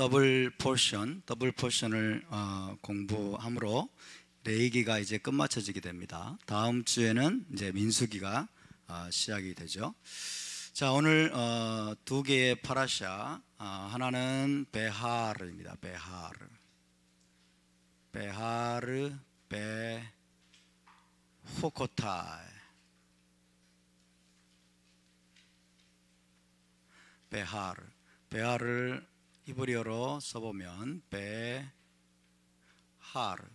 더블 포션을 공부함으로 레위기가 이제 끝마쳐지게 됩니다. 다음 주에는 이제 민수기가 시작이 되죠. 자, 오늘 두 개의 파라샤, 하나는 베하르입니다. 베하르, 베호코타이. 베하르를 히브리어로 써보면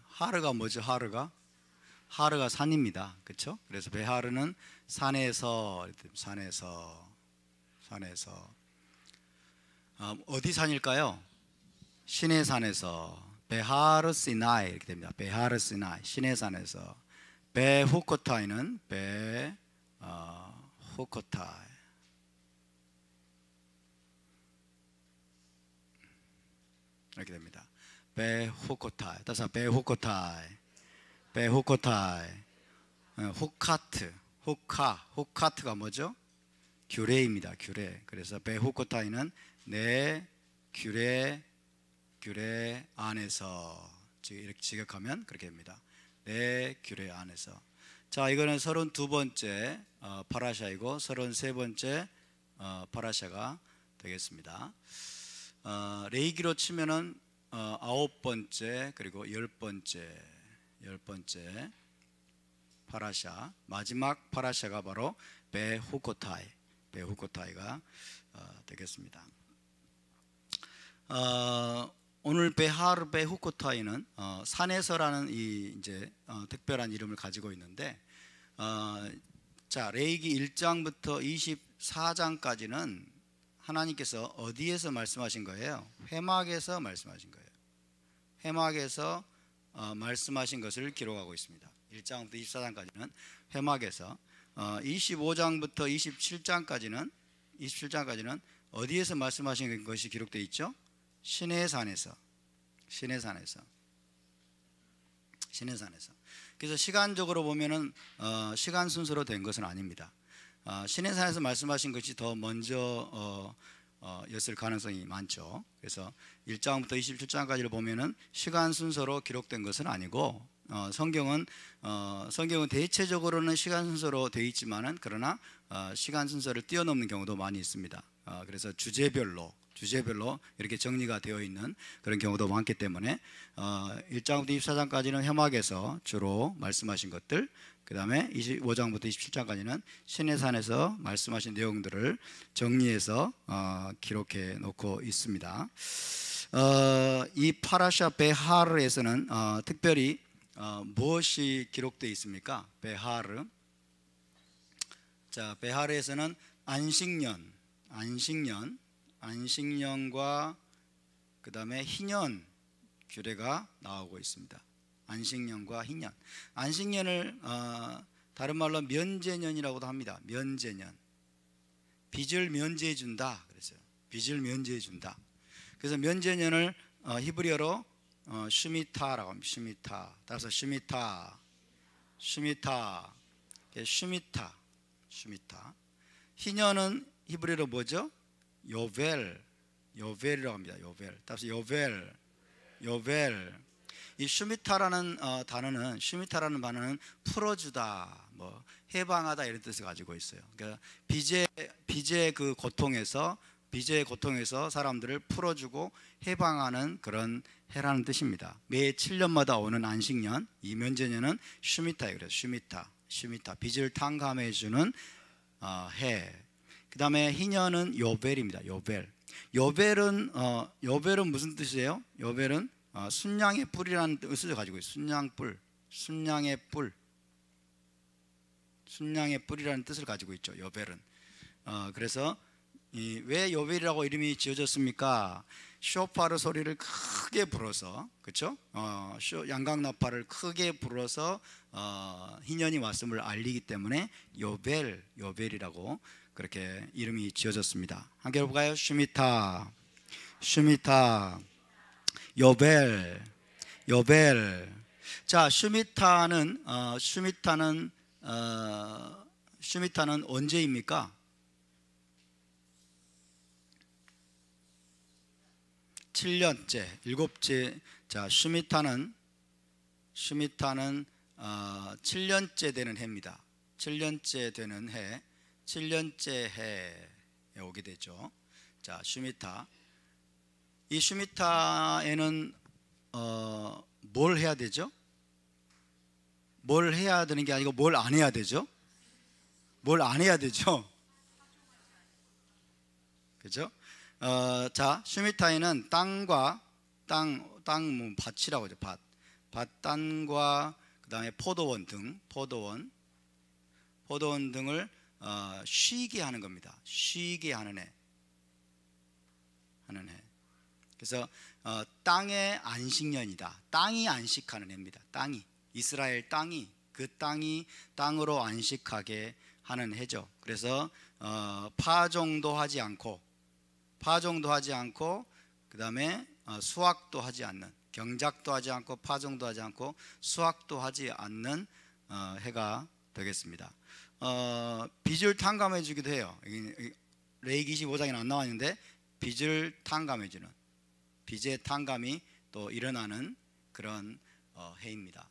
하르가 뭐죠? 하르가 산입니다. 그렇죠? 그래서 베하르는 산에서 어디 산일까요? 신의 산에서. 베하르 시나이 이렇게 됩니다. 베하르 시나이, 신의 산에서. 베후코타이는 후코타이 이렇게 됩니다. 베후코타이. 따라서 베후코타이. 후카트가 뭐죠? 규례입니다. 규례. 그래서 베후코타이는 내 규례 안에서, 이렇게 직역하면 그렇게 됩니다. 내 규례 안에서. 자, 이거는 32번째 파라샤이고 33번째 파라샤가 되겠습니다. 레위기로 치면은 9번째 그리고 10번째 파라샤, 마지막 파라샤가 바로 베후코타이가 되겠습니다. 오늘 베후코타이는 산에서라는 이 이제 특별한 이름을 가지고 있는데, 자, 레위기 1장부터 24장까지는 하나님께서 어디에서 말씀하신 거예요? 회막에서 말씀하신 거예요. 회막에서 말씀하신 것을 기록하고 있습니다. 1장부터 24장까지는 회막에서, 25장부터 27장까지는 어디에서 말씀하신 것이 기록되어 있죠? 신의 산에서. 그래서 시간적으로 보면은 시간 순서로 된 것은 아닙니다. 신의 산에서 말씀하신 것이 더 먼저 였을 가능성이 많죠. 그래서 1장부터 27장까지를 보면은 시간 순서로 기록된 것은 아니고, 성경은 대체적으로는 시간 순서로 되어 있지만은, 그러나 시간 순서를 뛰어넘는 경우도 많이 있습니다. 그래서 주제별로 이렇게 정리가 되어 있는 그런 경우도 많기 때문에 1장부터 24장까지는 회막에서 주로 말씀하신 것들, 그 다음에 25장부터 27장까지는 신의 산에서 말씀하신 내용들을 정리해서 기록해 놓고 있습니다. 이 파라샤 베하르에서는 특별히 무엇이 기록되어 있습니까? 자, 베하르에서는 안식년과 그 다음에 희년 규례가 나오고 있습니다. 안식년과 희년. 안식년을 다른 말로 면제년이라고도 합니다. 면제년. 빚을 면제해 준다 그랬어요. 빚을 면제해 준다. 그래서 면제년을 히브리어로 슈미타라고 합니다. 따라서 슈미타. 희년은 히브리어로 뭐죠? 요벨이라고 합니다. 따라서 요벨. 이 슈미타라는 단어는 풀어주다, 뭐 해방하다 이런 뜻을 가지고 있어요. 그러니까 빚의 고통에서 사람들을 풀어주고 해방하는 그런 해라는 뜻입니다. 매 7년마다 오는 안식년, 이 면제년은 슈미타예요. 그래서 슈미타, 빚을 탕감해 주는 해. 그 다음에 희년은 요벨입니다. 요벨은 무슨 뜻이에요? 요벨은 순양의 뿔이라는 뜻을 가지고 있어요. 순양의 뿔이라는 뜻을 가지고 있죠. 요벨은. 그래서 왜 요벨이라고 이름이 지어졌습니까? 쇼파르 소리를 크게 불어서, 그렇죠? 양강나팔을 크게 불어서 희년이 왔음을 알리기 때문에 요벨이라고 그렇게 이름이 지어졌습니다. 함께 해볼까요? 슈미타, 요벨. 자, 슈미타는 언제입니까? 7년째, 일곱째. 자, 슈미타는 7년째 되는 해입니다. 7년째 되는 해, 7년째 해에 오게 되죠. 자, 슈미타. 이 슈미타에는 뭘 해야 되죠? 뭘 해야 되는 게 아니고 뭘 안 해야 되죠? 뭘 안 해야 되죠? 그죠? 자, 슈미타에는 땅과 땅 뭐 밭이라고 하죠. 밭 땅과 그다음에 포도원 등을 쉬게 하는 겁니다. 쉬게 하는 해. 그래서 땅의 안식년이다. 땅이 안식하는 해입니다. 이스라엘 땅이, 그 땅으로 안식하게 하는 해죠. 그래서 파종도 하지 않고 그 다음에 수확도 하지 않는, 경작도 하지 않고 파종도 하지 않고 수확도 하지 않는 해가 되겠습니다. 빚을 탕감해 주기도 해요. 레위기 25장에는 안 나왔는데 빚을 탕감해 주는, 빚의 탕감이 또 일어나는 그런 해입니다.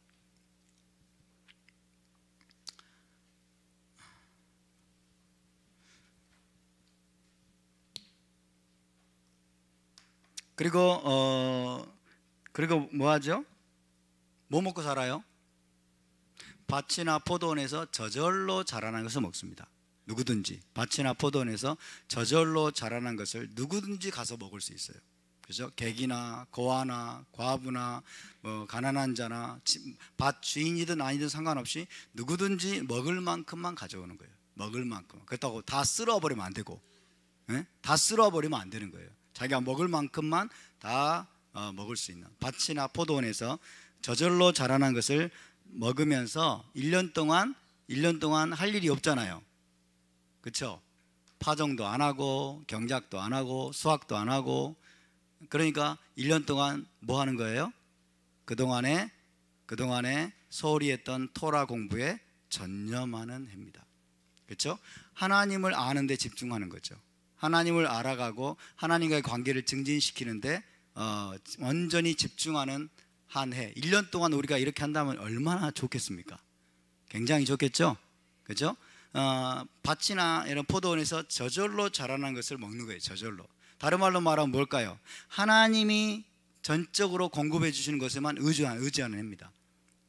그리고 뭐 하죠? 뭐 먹고 살아요? 밭이나 포도원에서 저절로 자라난 것을 먹습니다. 누구든지 밭이나 포도원에서 저절로 자라난 것을 누구든지 가서 먹을 수 있어요. 그죠? 객이나 고아나 과부나 뭐 가난한 자나 밭 주인이든 아니든 상관없이 누구든지 먹을 만큼만 가져오는 거예요. 먹을 만큼. 그렇다고 다 쓸어버리면 안 되고, 다 쓸어버리면 안 되는 거예요. 자기가 먹을 만큼만 다 먹을 수 있는, 밭이나 포도원에서 저절로 자라난 것을 먹으면서 1년 동안 할 일이 없잖아요. 그렇죠? 파종도 안 하고 경작도 안 하고 수확도 안 하고, 그러니까 1년 동안 뭐 하는 거예요? 그동안에 소홀히 했던 토라 공부에 전념하는 해입니다. 그렇죠? 하나님을 아는 데 집중하는 거죠. 하나님을 알아가고 하나님과의 관계를 증진시키는데 완전히 집중하는 한 해. 1년 동안 우리가 이렇게 한다면 얼마나 좋겠습니까? 굉장히 좋겠죠? 그렇죠? 밭이나 이런 포도원에서 저절로 자라난 것을 먹는 거예요. 저절로. 다른 말로 말하면 뭘까요? 하나님이 전적으로 공급해 주시는 것에만 의지하는 해입니다.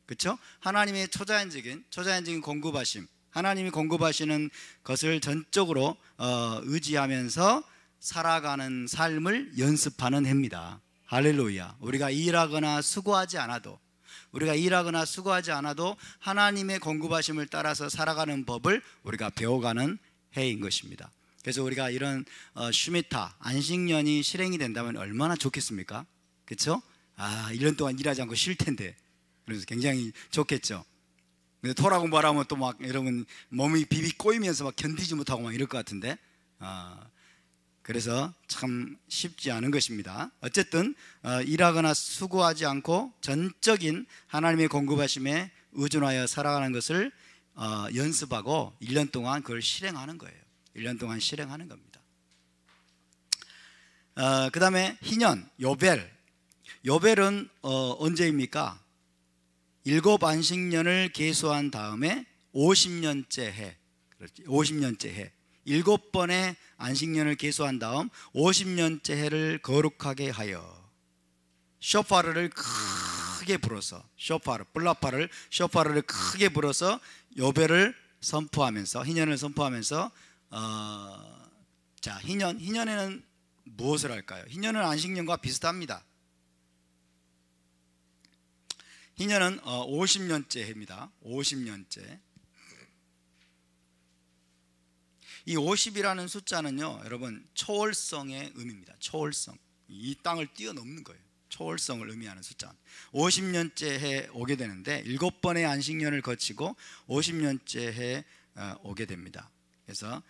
그렇죠? 하나님의 초자연적인 공급하심, 하나님이 공급하시는 것을 전적으로 의지하면서 살아가는 삶을 연습하는 해입니다. 할렐루야. 우리가 일하거나 수고하지 않아도 하나님의 공급하심을 따라서 살아가는 법을 우리가 배워가는 해인 것입니다. 그래서 우리가 이런 슈미타, 안식년이 실행이 된다면 얼마나 좋겠습니까? 그렇죠? 1년 동안 일하지 않고 쉴 텐데, 그래서 굉장히 좋겠죠. 근데 토라 공부하라면 또 막 여러분 몸이 비비 꼬이면서 막 견디지 못하고 막 이럴 것 같은데, 그래서 참 쉽지 않은 것입니다. 어쨌든 일하거나 수고하지 않고 전적인 하나님의 공급하심에 의존하여 살아가는 것을 연습하고 1년 동안 그걸 실행하는 거예요. 1년 동안 실행하는 겁니다. 그 다음에 희년, 요벨은 언제입니까? 7 안식년을 계수한 다음에 50년째 해. 50년째 해. 7번의 안식년을 계수한 다음 50년째 해를 거룩하게 하여 쇼파르를 크게 불어서, 쇼파르를 크게 불어서 요벨을 선포하면서, 희년을 선포하면서, 자, 희년에는 무엇을 할까요? 희년은 안식년과 비슷합니다. 희년은 50년째 해입니다. 50년째. 이 50이라는 숫자는요, 여러분, 초월성의 의미입니다. 초월성. 이 땅을 뛰어넘는 거예요. 초월성을 의미하는 숫자. 50년째 해 오게 되는데 7번의 안식년을 거치고 50년째 해 오게 됩니다. 그래서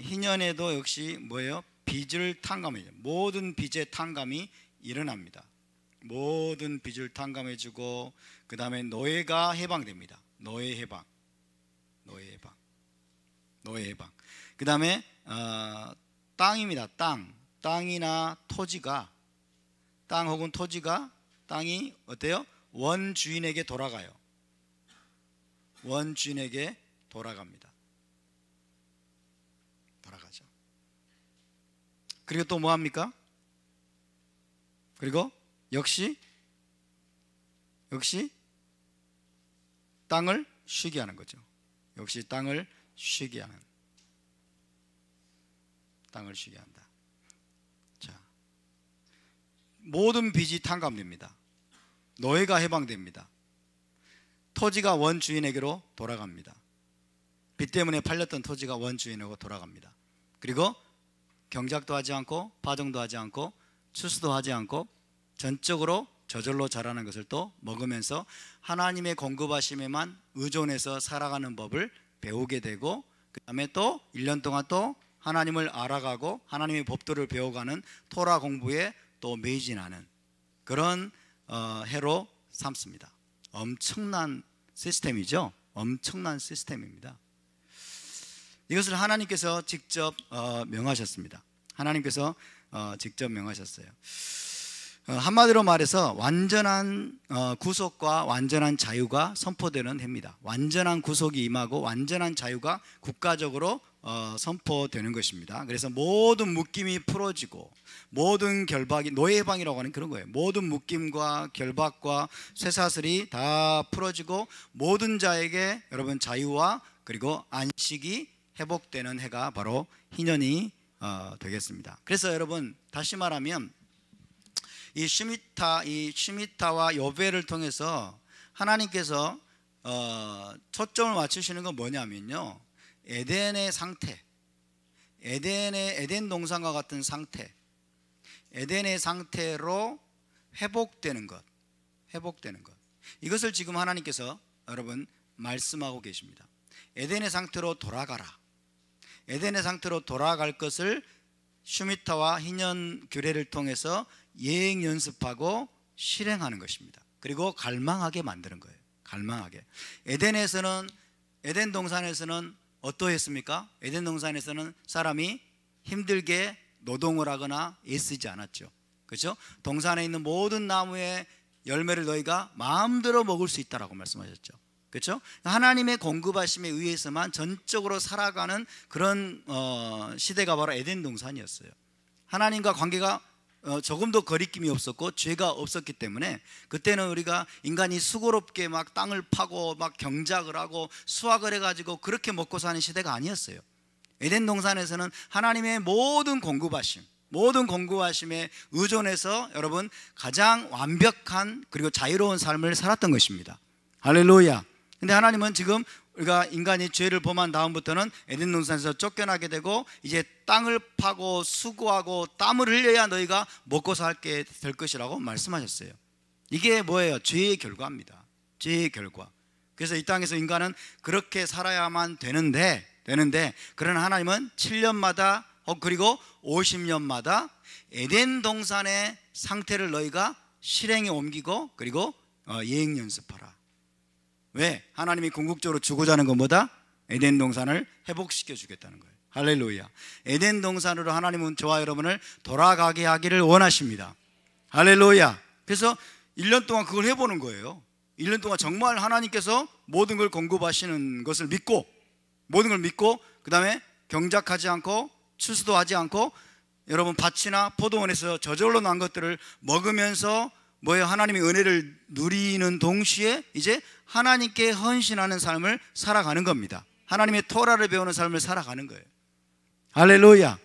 희년에도 역시 뭐예요? 빚을 탕감해요. 모든 빚의 탕감이 일어납니다. 모든 빚을 탕감해주고, 그 다음에 노예가 해방됩니다. 노예 해방. 그 다음에 땅입니다. 땅이나 토지가 땅 혹은 토지가 땅이 어때요? 원주인에게 돌아가요. 원주인에게 돌아갑니다. 돌아가죠. 그리고 또 뭐 합니까? 그리고 역시 땅을 쉬게 하는 거죠. 역시 땅을 쉬게 하는. 땅을 쉬게 한다. 자, 모든 빚이 탕감됩니다. 노예가 해방됩니다. 토지가 원주인에게로 돌아갑니다. 빚 때문에 팔렸던 토지가 원주인에게로 돌아갑니다. 그리고 경작도 하지 않고 파종도 하지 않고 추수도 하지 않고 전적으로 저절로 자라는 것을 또 먹으면서 하나님의 공급하심에만 의존해서 살아가는 법을 배우게 되고, 그 다음에 또 1년 동안 또 하나님을 알아가고 하나님의 법도를 배워가는 토라 공부에 또 매진하는 그런 해로 삼습니다. 엄청난 시스템이죠. 엄청난 시스템입니다. 이것을 하나님께서 직접 명하셨습니다. 하나님께서 직접 명하셨어요. 한마디로 말해서 완전한 구속과 완전한 자유가 선포되는 해입니다. 완전한 구속이 임하고 완전한 자유가 국가적으로 선포되는 것입니다. 그래서 모든 묶임이 풀어지고 모든 결박이, 노예 해방이라고 하는 그런 거예요. 모든 묶임과 결박과 쇠사슬이 다 풀어지고 모든 자에게 여러분 자유와 그리고 안식이 회복되는 해가 바로 희년이 되겠습니다. 그래서 여러분 다시 말하면 이 시미타와 요벨을 통해서 하나님께서 초점을 맞추시는 건 뭐냐면요, 에덴의 상태, 에덴 동산과 같은 상태, 에덴의 상태로 회복되는 것, 이것을 지금 하나님께서 여러분 말씀하고 계십니다. 에덴의 상태로 돌아가라. 에덴의 상태로 돌아갈 것을 슈미타와 희년 규례를 통해서 예행 연습하고 실행하는 것입니다. 그리고 갈망하게 만드는 거예요. 갈망하게. 에덴 동산에서는 어떠했습니까? 에덴 동산에서는 사람이 힘들게 노동을 하거나 애쓰지 않았죠. 그렇죠? 동산에 있는 모든 나무의 열매를 너희가 마음대로 먹을 수 있다라고 말씀하셨죠. 그렇죠? 하나님의 공급하심에 의해서만 전적으로 살아가는 그런 시대가 바로 에덴 동산이었어요. 하나님과 관계가 조금도 거리낌이 없었고 죄가 없었기 때문에 그때는 우리가 인간이 수고롭게 막 땅을 파고 막 경작을 하고 수확을 해가지고 그렇게 먹고 사는 시대가 아니었어요. 에덴 동산에서는 하나님의 모든 공급하심에 의존해서 여러분 가장 완벽한 그리고 자유로운 삶을 살았던 것입니다. 할렐루야. 근데 하나님은 지금 우리가 인간이 죄를 범한 다음부터는 에덴 동산에서 쫓겨나게 되고 이제 땅을 파고 수고하고 땀을 흘려야 너희가 먹고 살게 될 것이라고 말씀하셨어요. 이게 뭐예요? 죄의 결과입니다. 죄의 결과. 그래서 이 땅에서 인간은 그렇게 살아야만 되는데 그러나 하나님은 7년마다 그리고 50년마다 에덴 동산의 상태를 너희가 실행에 옮기고 그리고 예행 연습하라. 왜? 하나님이 궁극적으로 주고자 하는 것보다 에덴 동산을 회복시켜 주겠다는 거예요. 할렐루야. 에덴 동산으로 하나님은 저와 여러분을 돌아가게 하기를 원하십니다. 할렐루야. 그래서 1년 동안 그걸 해보는 거예요. 1년 동안 정말 하나님께서 모든 걸 공급하시는 것을 믿고 그 다음에 경작하지 않고 추수도 하지 않고 여러분 밭이나 포도원에서 저절로 난 것들을 먹으면서 뭐예요? 하나님의 은혜를 누리는 동시에 이제 하나님께 헌신하는 삶을 살아가는 겁니다. 하나님의 토라를 배우는 삶을 살아가는 거예요. 할렐루야.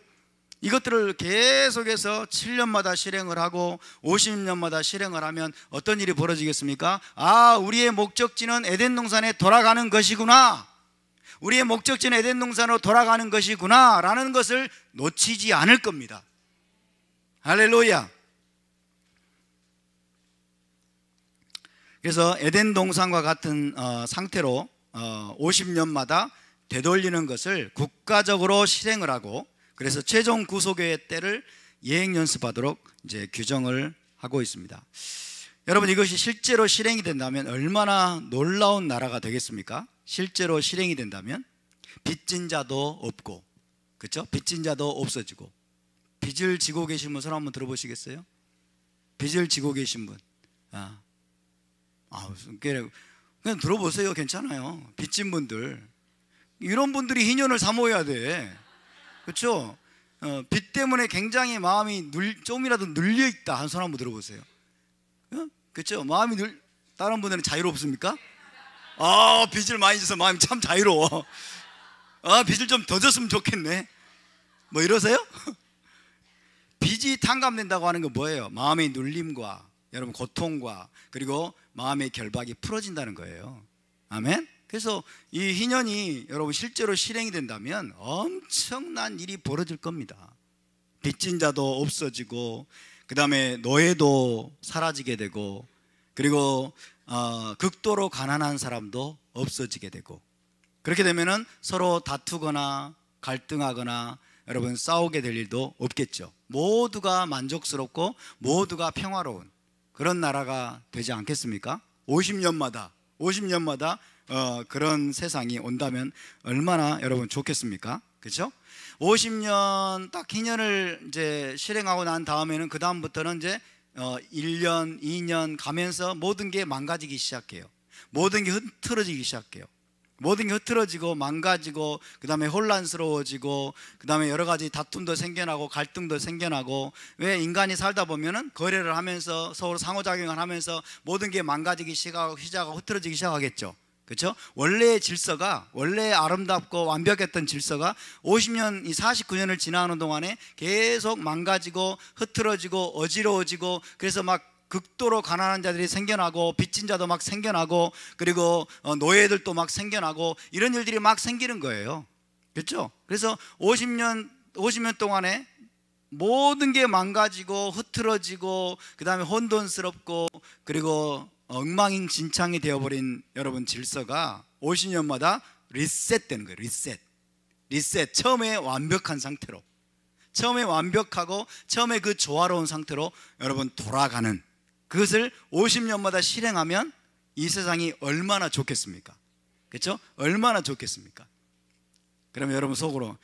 이것들을 계속해서 7년마다 실행을 하고 50년마다 실행을 하면 어떤 일이 벌어지겠습니까? 우리의 목적지는 에덴 동산에 돌아가는 것이구나, 우리의 목적지는 에덴 동산으로 돌아가는 것이구나 라는 것을 놓치지 않을 겁니다. 할렐루야. 그래서 에덴 동산과 같은 상태로 50년마다 되돌리는 것을 국가적으로 실행을 하고, 그래서 최종 구속의 때를 예행 연습하도록 이제 규정을 하고 있습니다. 여러분, 이것이 실제로 실행이 된다면 얼마나 놀라운 나라가 되겠습니까? 실제로 실행이 된다면 빚진 자도 없고, 그렇죠? 빚진 자도 없어지고. 빚을 지고 계신 분 손 한번 들어보시겠어요? 빚을 지고 계신 분, 그냥 들어보세요. 괜찮아요. 빚진 분들, 이런 분들이 희년을 사모해야 돼. 그렇죠? 빚 때문에 굉장히 마음이 좀이라도 눌려 있다 한 손 한번 들어보세요. 그렇죠? 마음이 다른 분들은 자유롭습니까? 빚을 많이 져서 마음이 참 자유로워. 빚을 좀 더 줬으면 좋겠네. 뭐 이러세요? 빚이 탕감된다고 하는 건 뭐예요? 마음의 눌림과 여러분 고통과 그리고 마음의 결박이 풀어진다는 거예요. 아멘. 그래서 이 희년이 여러분 실제로 실행이 된다면 엄청난 일이 벌어질 겁니다. 빚진 자도 없어지고, 그 다음에 노예도 사라지게 되고, 그리고 극도로 가난한 사람도 없어지게 되고, 그렇게 되면은 서로 다투거나 갈등하거나 여러분 싸우게 될 일도 없겠죠. 모두가 만족스럽고 모두가 평화로운 그런 나라가 되지 않겠습니까? 50년마다 그런 세상이 온다면 얼마나 여러분 좋겠습니까? 그렇죠? 50년 딱 희년을 이제 실행하고 난 다음에는 그 다음부터는 이제 1년, 2년 가면서 모든 게 망가지기 시작해요. 모든 게 흐트러지기 시작해요. 모든 게 흐트러지고 망가지고, 그 다음에 혼란스러워지고, 그 다음에 여러 가지 다툼도 생겨나고 갈등도 생겨나고. 왜? 인간이 살다 보면은 거래를 하면서 서로 상호작용을 하면서 모든 게 망가지기 시작하고 흐트러지기 시작하겠죠. 그렇죠? 원래의 질서가, 원래 아름답고 완벽했던 질서가 50년, 이 49년을 지나는 동안에 계속 망가지고 흐트러지고 어지러워지고, 그래서 막 극도로 가난한 자들이 생겨나고 빚진 자도 막 생겨나고, 그리고 노예들도 막 생겨나고, 이런 일들이 막 생기는 거예요. 그렇죠? 그래서 50년 동안에 모든 게 망가지고 흐트러지고, 그 다음에 혼돈스럽고, 그리고 엉망진창이 되어버린 여러분 질서가 50년마다 리셋되는 거예요. 리셋. 처음에 완벽한 상태로, 처음에 완벽하고 처음에 그 조화로운 상태로 여러분 돌아가는, 그것을 50년마다 실행하면 이 세상이 얼마나 좋겠습니까? 그렇죠? 얼마나 좋겠습니까? 그러면 여러분 속으로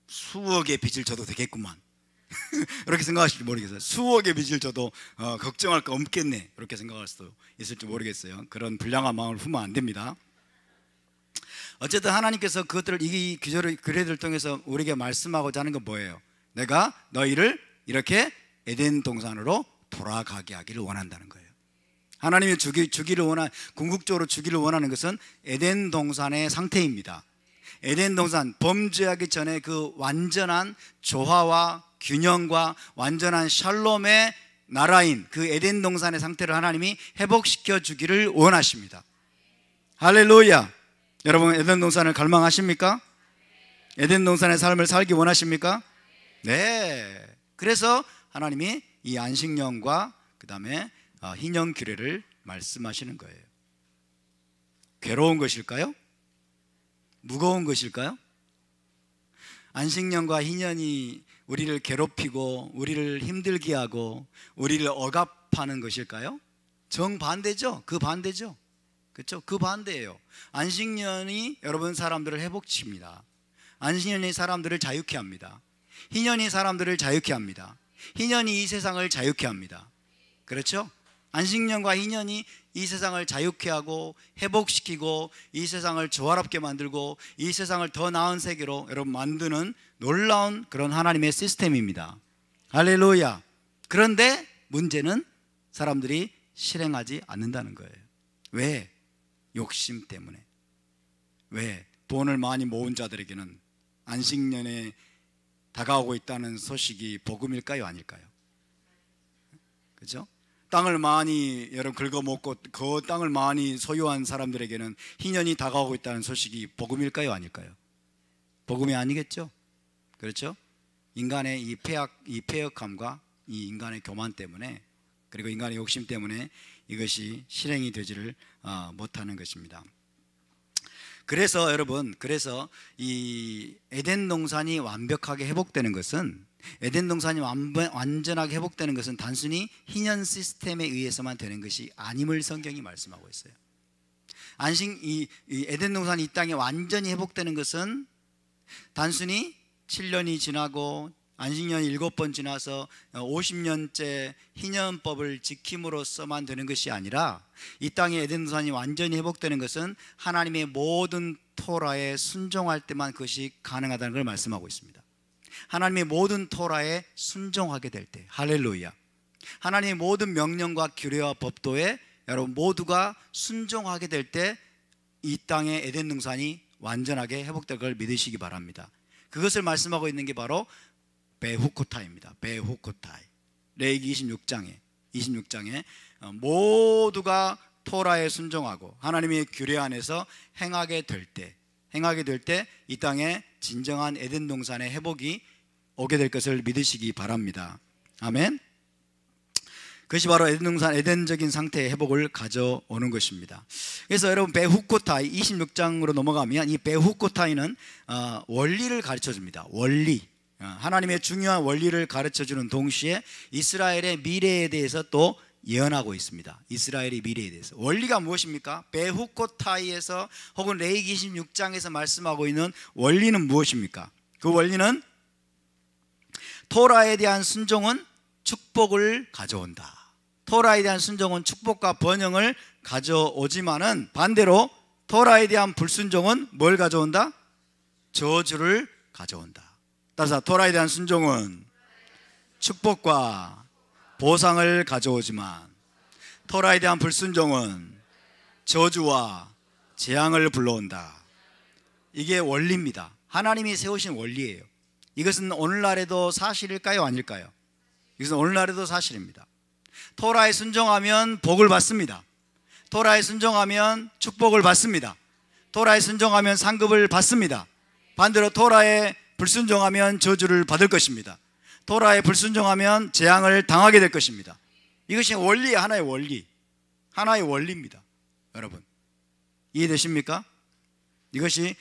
수억의 빚을 져도 되겠구만 이렇게 생각하실지 모르겠어요. 수억의 빚을 져도 걱정할 거 없겠네, 이렇게 생각할 수도 있을지 모르겠어요. 그런 불량한 마음을 품으면 안 됩니다. 어쨌든 하나님께서 그것들을, 이 규례들을 통해서 우리에게 말씀하고자 하는 건 뭐예요? 내가 너희를 이렇게 에덴 동산으로 돌아가게 하기를 원한다는 거예요. 하나님이 궁극적으로 주기를 원하는 것은 에덴 동산의 상태입니다. 에덴 동산, 범죄하기 전에 그 완전한 조화와 균형과 완전한 샬롬의 나라인 그 에덴 동산의 상태를 하나님이 회복시켜 주기를 원하십니다. 할렐루야. 여러분, 에덴 동산을 갈망하십니까? 에덴 동산의 삶을 살기 원하십니까? 네. 그래서 하나님이 이 안식년과 그 다음에 희년 규례를 말씀하시는 거예요. 괴로운 것일까요? 무거운 것일까요? 안식년과 희년이 우리를 괴롭히고 우리를 힘들게 하고 우리를 억압하는 것일까요? 정반대죠. 그 반대죠. 그렇죠? 그 반대예요. 안식년이 여러분 사람들을 회복시킵니다. 안식년이 사람들을 자유케 합니다. 희년이 사람들을 자유케 합니다. 희년이 이 세상을 자유케 합니다. 그렇죠? 안식년과 희년이 이 세상을 자유케 하고 회복시키고 이 세상을 조화롭게 만들고 이 세상을 더 나은 세계로 여러분 만드는 놀라운 그런 하나님의 시스템입니다. 할렐루야. 그런데 문제는 사람들이 실행하지 않는다는 거예요. 왜? 욕심 때문에. 왜? 돈을 많이 모은 자들에게는 안식년에 다가오고 있다는 소식이 복음일까요? 아닐까요? 그렇죠? 땅을 많이 여러분 긁어먹고 그 땅을 많이 소유한 사람들에게는 희년이 다가오고 있다는 소식이 복음일까요? 아닐까요? 복음이 아니겠죠? 그렇죠? 인간의 이 패역함과 이 인간의 교만 때문에, 그리고 인간의 욕심 때문에 이것이 실행이 되지를 못하는 것입니다. 그래서 여러분, 이 에덴 동산이 완벽하게 회복되는 것은, 에덴 동산이 완전하게 회복되는 것은 단순히 희년 시스템에 의해서만 되는 것이 아님을 성경이 말씀하고 있어요. 이 에덴 동산이 이 땅에 완전히 회복되는 것은 단순히 7년이 지나고 안식년이 7번 지나서 50년째 희년법을 지킴으로써만 되는 것이 아니라 이 땅의 에덴 동산이 완전히 회복되는 것은 하나님의 모든 토라에 순종할 때만 그것이 가능하다는 걸 말씀하고 있습니다. 하나님의 모든 토라에 순종하게 될 때, 할렐루야, 하나님의 모든 명령과 규례와 법도에 여러분 모두가 순종하게 될 때 이 땅의 에덴 동산이 완전하게 회복될 걸 믿으시기 바랍니다. 그것을 말씀하고 있는 게 바로 베후코타입니다. 베후코타이. 레위기 26장에 모두가 토라에 순종하고 하나님의 규례 안에서 행하게 될 때 이 땅에 진정한 에덴 동산의 회복이 오게 될 것을 믿으시기 바랍니다. 아멘. 그것이 바로 에덴 동산, 에덴적인 상태의 회복을 가져오는 것입니다. 그래서 여러분 베후코타이 26장으로 넘어가면 이 베후코타이는 원리를 가르쳐 줍니다. 원리, 하나님의 중요한 원리를 가르쳐 주는 동시에 이스라엘의 미래에 대해서 또 예언하고 있습니다. 이스라엘의 미래에 대해서. 원리가 무엇입니까? 베후코타이에서 혹은 레위기 26장에서 말씀하고 있는 원리는 무엇입니까? 그 원리는 토라에 대한 순종은 축복을 가져온다. 토라에 대한 순종은 축복과 번영을 가져오지만은 반대로 토라에 대한 불순종은 뭘 가져온다? 저주를 가져온다. 따라서 토라에 대한 순종은 축복과 보상을 가져오지만 토라에 대한 불순종은 저주와 재앙을 불러온다. 이게 원리입니다. 하나님이 세우신 원리예요. 이것은 오늘날에도 사실일까요? 아닐까요? 이것은 오늘날에도 사실입니다. 토라에 순종하면 복을 받습니다. 토라에 순종하면 축복을 받습니다. 토라에 순종하면 상급을 받습니다. 반대로 토라에 불순종하면 저주를 받을 것입니다. 토라에 불순종하면 재앙을 당하게 될 것입니다. 이것이 원리의 하나의 원리, 하나의 원리입니다. 여러분 이해되십니까? 이것이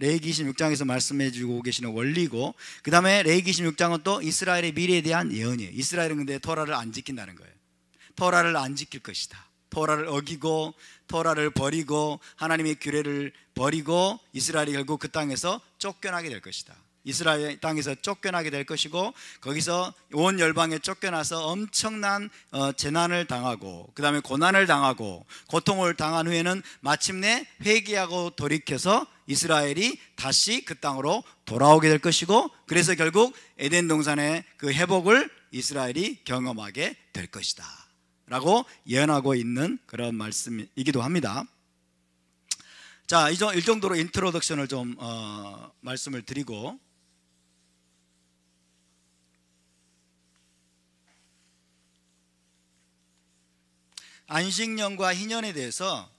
레위기 26장에서 말씀해 주고 계시는 원리고, 그 다음에 레위기 26장은 또 이스라엘의 미래에 대한 예언이에요. 이스라엘은 근데 토라를 안 지킨다는 거예요. 토라를 안 지킬 것이다. 토라를 어기고 토라를 버리고 하나님의 규례를 버리고 이스라엘이 결국 그 땅에서 쫓겨나게 될 것이다. 이스라엘 땅에서 쫓겨나게 될 것이고, 거기서 온 열방에 쫓겨나서 엄청난 재난을 당하고 그 다음에 고난을 당하고 고통을 당한 후에는 마침내 회개하고 돌이켜서 이스라엘이 다시 그 땅으로 돌아오게 될 것이고, 그래서 결국 에덴 동산의 그 회복을 이스라엘이 경험하게 될 것이다 라고 예언하고 있는 그런 말씀이기도 합니다. 자, 이 정도로 인트로덕션을 좀 말씀을 드리고, 안식년과 희년에 대해서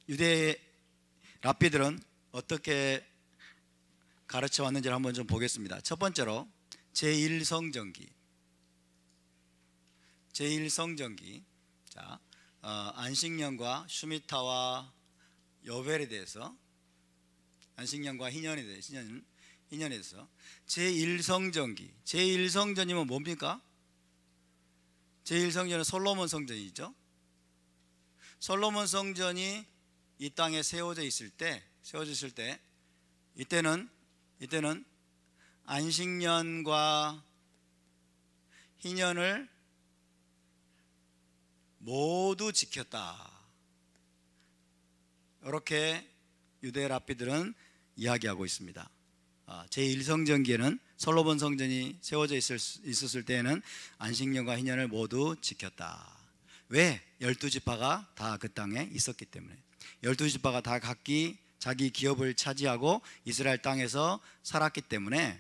유대 랍비들은 어떻게 가르쳐 왔는지를 한번 좀 보겠습니다. 첫 번째로 제1성전기. 자, 안식년과 슈미타와 요벨에 대해서, 안식년과 희년에 대해서 제1성전기. 제1성전이면 뭡니까? 제1성전은 솔로몬 성전이죠. 솔로몬 성전이 이 땅에 세워졌을 때 이때는 안식년과 희년을 모두 지켰다. 이렇게 유대 랍비들은 이야기하고 있습니다. 제1성전기에는 솔로몬 성전이 세워져 있었을 때에는 안식년과 희년을 모두 지켰다. 왜? 12지파가 다 그 땅에 있었기 때문에. 12지파가 다 각기 자기 기업을 차지하고 이스라엘 땅에서 살았기 때문에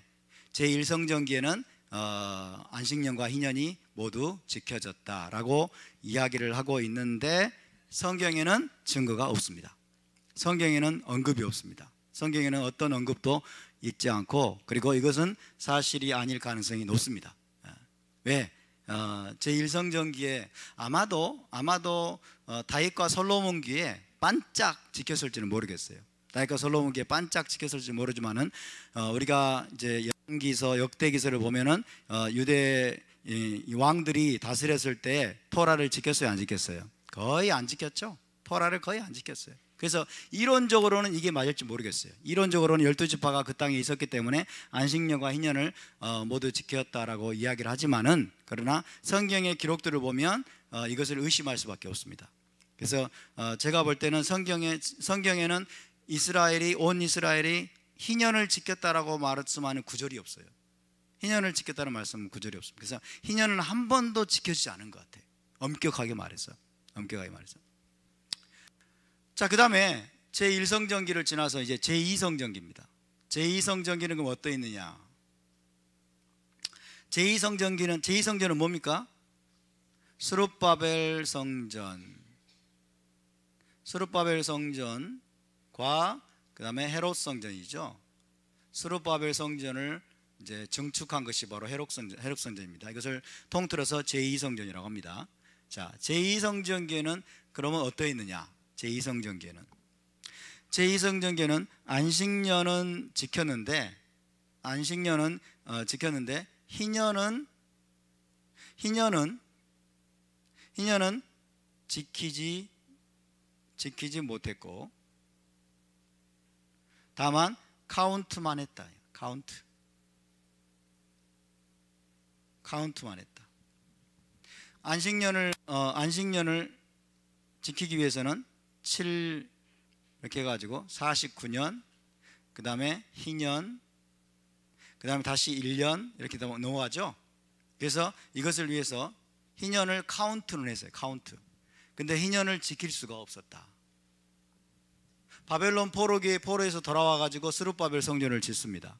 제1성전기에는 안식년과 희년이 모두 지켜졌다라고 이야기를 하고 있는데, 성경에는 증거가 없습니다. 성경에는 언급이 없습니다. 성경에는 어떤 언급도 있지 않고, 그리고 이것은 사실이 아닐 가능성이 높습니다. 왜? 제1성전기에 아마도 다윗과 솔로몬기에 반짝 지켰을지는 모르겠어요. 다윗과 솔로몬기에 반짝 지켰을지 모르지만은 우리가 이제 역대기서를 보면은 유대 왕들이 다스렸을 때 토라를 지켰어요, 안 지켰어요? 거의 안 지켰죠. 토라를 거의 안 지켰어요. 그래서 이론적으로는 이게 맞을지 모르겠어요. 이론적으로는 12지파가 그 땅에 있었기 때문에 안식년과 희년을 모두 지켰다라고 이야기를 하지만은, 그러나 성경의 기록들을 보면 이것을 의심할 수밖에 없습니다. 그래서 제가 볼 때는 성경에는 온 이스라엘이 희년을 지켰다라고 말씀하는 구절이 없어요. 희년을 지켰다는 말씀은 구절이 없습니다. 그래서 희년은 한 번도 지켜지지 않은 것 같아요. 엄격하게 말해서. 자, 그 다음에 제1성전기를 지나서 이제 제2성전기입니다. 제2성전기는 그럼 어떠 있느냐? 제2성전은 뭡니까? 스룹바벨 성전과 그 다음에 헤롯 성전이죠. 스룹바벨 성전을 이제 증축한 것이 바로 헤롯 성전입니다. 이것을 통틀어서 제2성전이라고 합니다. 자, 제2성전기에는 그러면 어떠 있느냐? 제2성전기에는 안식년은 지켰는데 희년은 지키지 못했고, 다만 카운트만 했다. 카운트만 했다. 안식년을 지키기 위해서는 7 이렇게 해가지고 49년, 그 다음에 희년, 그 다음에 다시 1년 이렇게 넘어가죠. 그래서 이것을 위해서 희년을 카운트는 했어요. 근데 희년을 지킬 수가 없었다. 바벨론 포로에서 돌아와가지고 스룹바벨 성전을 짓습니다.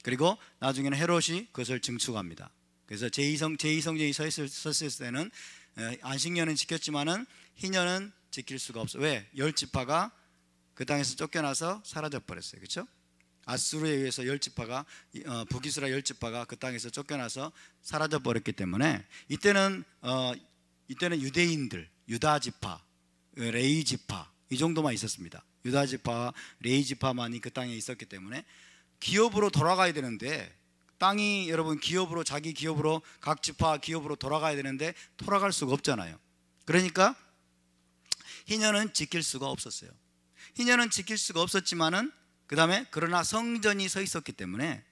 그리고 나중에는 헤롯이 그것을 증축합니다. 그래서 제2성전이 섰을 때는 안식년은 지켰지만은 희년은 지킬 수가 없어요. 왜? 10지파가 그 땅에서 쫓겨나서 사라져 버렸어요. 그렇죠? 아수르에 의해서 북이스라엘 10지파가 그 땅에서 쫓겨나서 사라져 버렸기 때문에 이때는 유대인들, 유다지파, 레위지파 이 정도만 있었습니다. 유다지파, 레위지파만이 그 땅에 있었기 때문에 기업으로 돌아가야 되는데, 땅이 여러분 자기 기업으로, 각 지파 기업으로 돌아가야 되는데 돌아갈 수가 없잖아요. 그러니까 희년은 지킬 수가 없었어요. 희년은 지킬 수가 없었지만은 그 다음에 그러나 성전이 서 있었기 때문에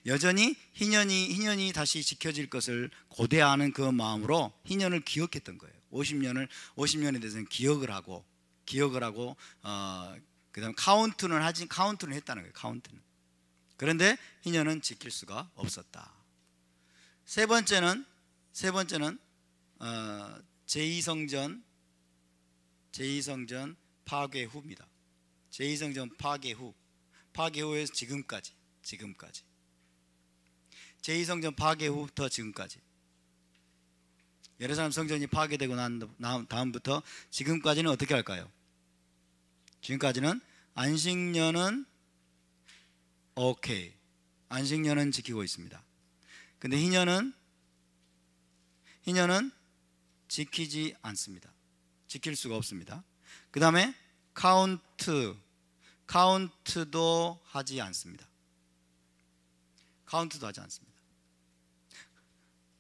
여전히 희년이 다시 지켜질 것을 고대하는 그 마음으로 희년을 기억했던 거예요. 50년에 대해서는 기억을 하고 그다음 카운트는 했다는 거예요. 그런데 희년은 지킬 수가 없었다. 세 번째는 제2성전 파괴 후입니다. 제2성전 파괴 후에서 지금까지 제2성전 파괴 후부터 지금까지 예루살렘 성전이 파괴되고 난 다음부터 지금까지는 어떻게 할까요? 지금까지는 안식년은 오케이, 안식년은 지키고 있습니다. 근데 희년은 지키지 않습니다. 지킬 수가 없습니다. 그 다음에 카운트도 하지 않습니다.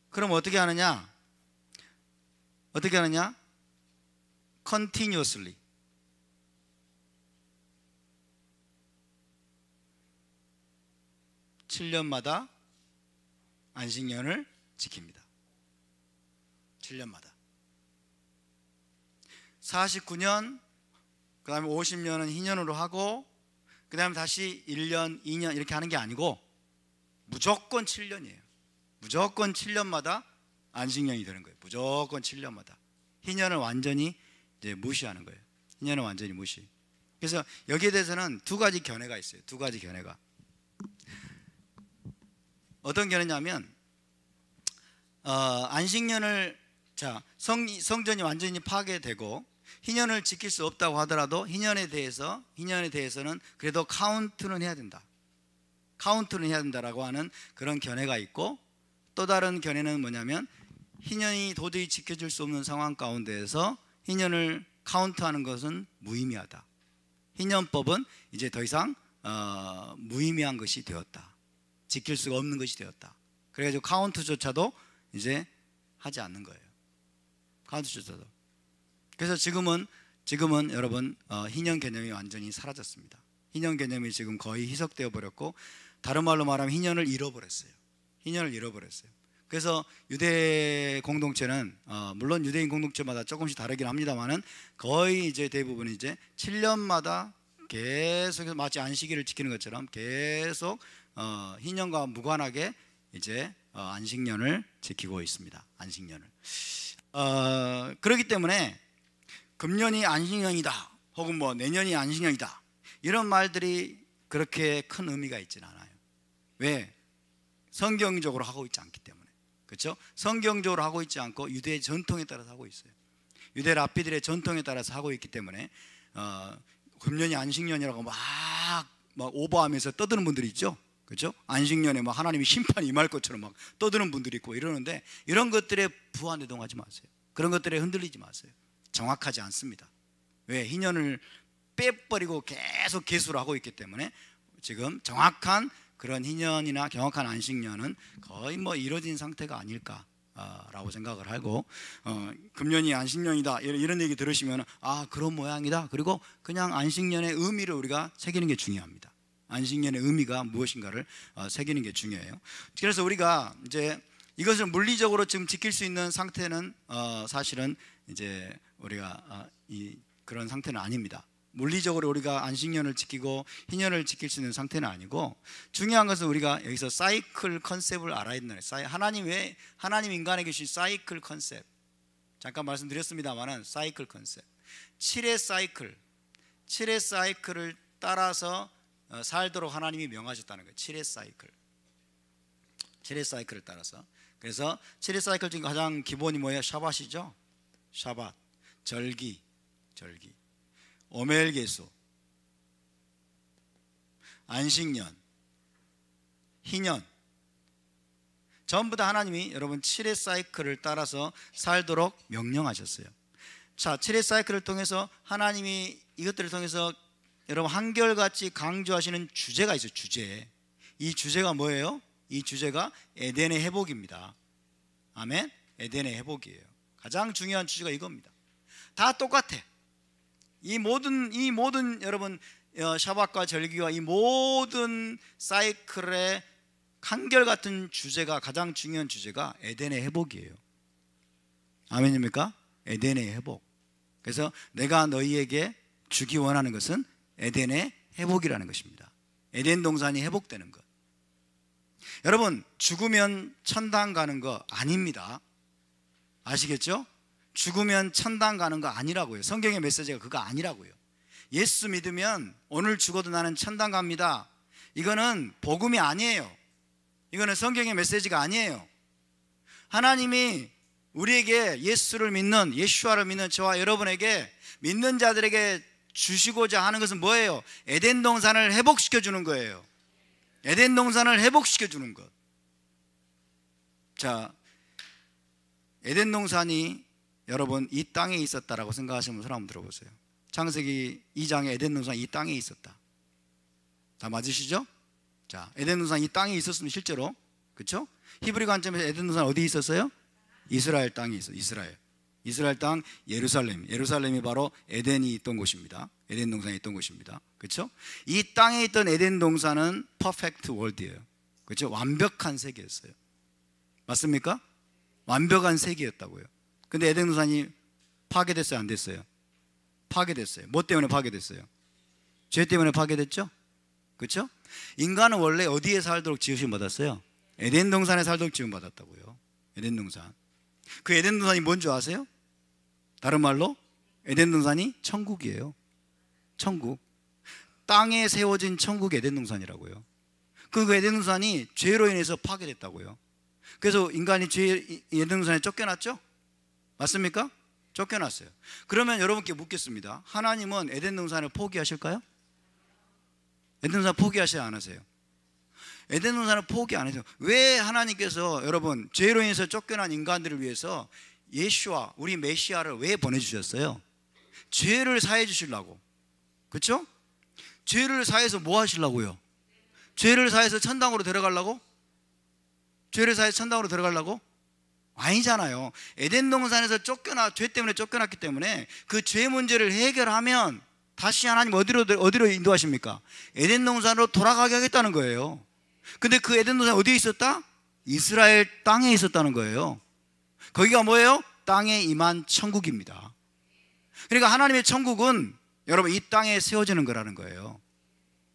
그럼 어떻게 하느냐? continuously, (7년마다) 안식년을 지킵니다. 7년마다 49년, 그 다음에 50년은 희년으로 하고, 그 다음에 다시 1년, 2년 이렇게 하는 게 아니고 무조건 7년이에요. 무조건 7년마다 안식년이 되는 거예요. 무조건 7년마다. 희년을 완전히 이제 무시하는 거예요. 희년을 완전히 무시. 그래서 여기에 대해서는 두 가지 견해가 있어요. 두 가지 견해가. 어떤 견해냐면 안식년을 성전이 완전히 파괴되고 희년을 지킬 수 없다고 하더라도 희년에 대해서는 그래도 카운트는 해야 된다라고 하는 그런 견해가 있고, 또 다른 견해는 뭐냐면 희년이 도저히 지켜질 수 없는 상황 가운데에서 희년을 카운트하는 것은 무의미하다. 희년법은 이제 더 이상 무의미한 것이 되었다. 지킬 수가 없는 것이 되었다. 그래가지고 카운트조차도 이제 하지 않는 거예요. 카운트조차도. 그래서 지금은 지금은 여러분 희년 개념이 완전히 사라졌습니다. 희년 개념이 지금 거의 희석되어 버렸고, 다른 말로 말하면 희년을 잃어버렸어요. 희년을 잃어버렸어요. 그래서 유대 공동체는 물론 유대인 공동체마다 조금씩 다르긴 합니다만은 거의 이제 대부분 이제 7년마다 계속해서 마치 안식일을 지키는 것처럼 계속 희년과 무관하게 이제 안식년을 지키고 있습니다. 안식년을. 그렇기 때문에 금년이 안식년이다 혹은 뭐 내년이 안식년이다 이런 말들이 그렇게 큰 의미가 있지는 않아요. 왜? 성경적으로 하고 있지 않기 때문에. 그렇죠? 성경적으로 하고 있지 않고 유대의 전통에 따라서 하고 있어요. 유대 랍비들의 전통에 따라서 하고 있기 때문에 금년이 안식년이라고 막 오버하면서 떠드는 분들이 있죠. 그렇죠? 안식년에 막 하나님이 심판이 임할 것처럼 막 떠드는 분들이 있고 이러는데, 이런 것들에 부안해동하지 마세요. 그런 것들에 흔들리지 마세요. 정확하지 않습니다. 왜? 희년을 빼버리고 계속 계수를 하고 있기 때문에 지금 정확한 그런 희년이나 정확한 안식년은 거의 뭐 이루어진 상태가 아닐까라고 생각을 하고, 금년이 안식년이다 이런 얘기 들으시면 그런 모양이다. 그리고 그냥 안식년의 의미를 우리가 새기는 게 중요합니다. 안식년의 의미가 무엇인가를 새기는 게 중요해요. 그래서 우리가 이제 이것을 물리적으로 지금 지킬 수 있는 상태는 사실은 이제 우리가 그런 상태는 아닙니다. 물리적으로 우리가 안식년을 지키고 희년을 지킬 수 있는 상태는 아니고, 중요한 것은 우리가 여기서 사이클 컨셉을 알아야 된다. 하나님 인간에게 주신 사이클 컨셉, 잠깐 말씀드렸습니다만은 사이클 컨셉, 7의 사이클을 따라서 살도록 하나님이 명하셨다는 거예요. 7의 사이클을 따라서. 그래서 7의 사이클 중에 가장 기본이 뭐예요? 샤밧이죠. 샤밧, 절기, 오멜개수, 안식년, 희년, 전부 다 하나님이 여러분 7의 사이클을 따라서 살도록 명령하셨어요. 자, 7의 사이클을 통해서 하나님이 이것들을 통해서 여러분 한결같이 강조하시는 주제가 있어요. 이 주제가 뭐예요? 이 주제가 에덴의 회복입니다. 아멘. 에덴의 회복이에요. 가장 중요한 주제가 이겁니다. 다 똑같아. 이 모든 여러분 샤밧과 절기와 이 모든 사이클의 한결같은 주제가, 가장 중요한 주제가 에덴의 회복이에요. 아멘입니까? 에덴의 회복. 그래서 내가 너희에게 주기 원하는 것은 에덴의 회복이라는 것입니다. 에덴 동산이 회복되는 것. 여러분, 죽으면 천당 가는 거 아닙니다. 아시겠죠? 죽으면 천당 가는 거 아니라고요. 성경의 메시지가 그거 아니라고요. 예수 믿으면 오늘 죽어도 나는 천당 갑니다, 이거는 복음이 아니에요. 이거는 성경의 메시지가 아니에요. 하나님이 우리에게 예수를 믿는, 예슈아를 믿는 저와 여러분에게, 믿는 자들에게 주시고자 하는 것은 뭐예요? 에덴 동산을 회복시켜 주는 거예요. 에덴 동산을 회복시켜 주는 것. 자, 에덴 동산이 여러분 이 땅에 있었다라고 생각하시는 분 손 한번 들어보세요. 창세기 2장에 에덴 동산이 이 땅에 있었다. 다 맞으시죠? 자, 에덴 동산이 이 땅에 있었으면 실제로, 그렇죠? 히브리 관점에서 에덴 동산 어디 있었어요? 이스라엘 땅에 있어요. 이스라엘 땅 예루살렘이 바로 에덴이 있던 곳입니다. 에덴 동산이 있던 곳입니다. 그렇죠? 이 땅에 있던 에덴 동산은 퍼펙트 월드예요. 그렇죠? 완벽한 세계였어요. 맞습니까? 완벽한 세계였다고요. 근데 에덴 동산이 파괴됐어요, 안 됐어요? 파괴됐어요. 뭐 때문에 파괴됐어요? 죄 때문에 파괴됐죠? 그렇죠? 인간은 원래 어디에 살도록 지으심 받았어요? 에덴 동산에 살도록 지음 받았다고요. 에덴 동산. 그 에덴 동산이 뭔지 아세요? 다른 말로 에덴 동산이 천국이에요. 천국. 땅에 세워진 천국 에덴 동산이라고요. 그 에덴 동산이 죄로 인해서 파괴됐다고요. 그래서 인간이 에덴 동산에 쫓겨났죠? 맞습니까? 쫓겨났어요. 그러면 여러분께 묻겠습니다. 하나님은 에덴 동산을 포기하실까요? 에덴 동산 포기하셔야 안 하세요? 에덴 동산을 포기 안 해서, 왜 하나님께서 여러분 죄로 인해서 쫓겨난 인간들을 위해서 예수와 우리 메시아를 왜 보내주셨어요? 죄를 사해 주시려고. 그렇죠? 죄를 사해서 뭐 하시려고요? 죄를 사해서 천당으로 데려가려고? 죄를 사해서 천당으로 데려가려고? 아니잖아요. 에덴 동산에서 죄 때문에 쫓겨났기 때문에 그 죄 문제를 해결하면 다시 하나님 어디로 인도하십니까? 에덴 동산으로 돌아가게 하겠다는 거예요. 근데 그 에덴 동산 어디에 있었다? 이스라엘 땅에 있었다는 거예요. 거기가 뭐예요? 땅에 임한 천국입니다. 그러니까 하나님의 천국은 여러분 이 땅에 세워지는 거라는 거예요.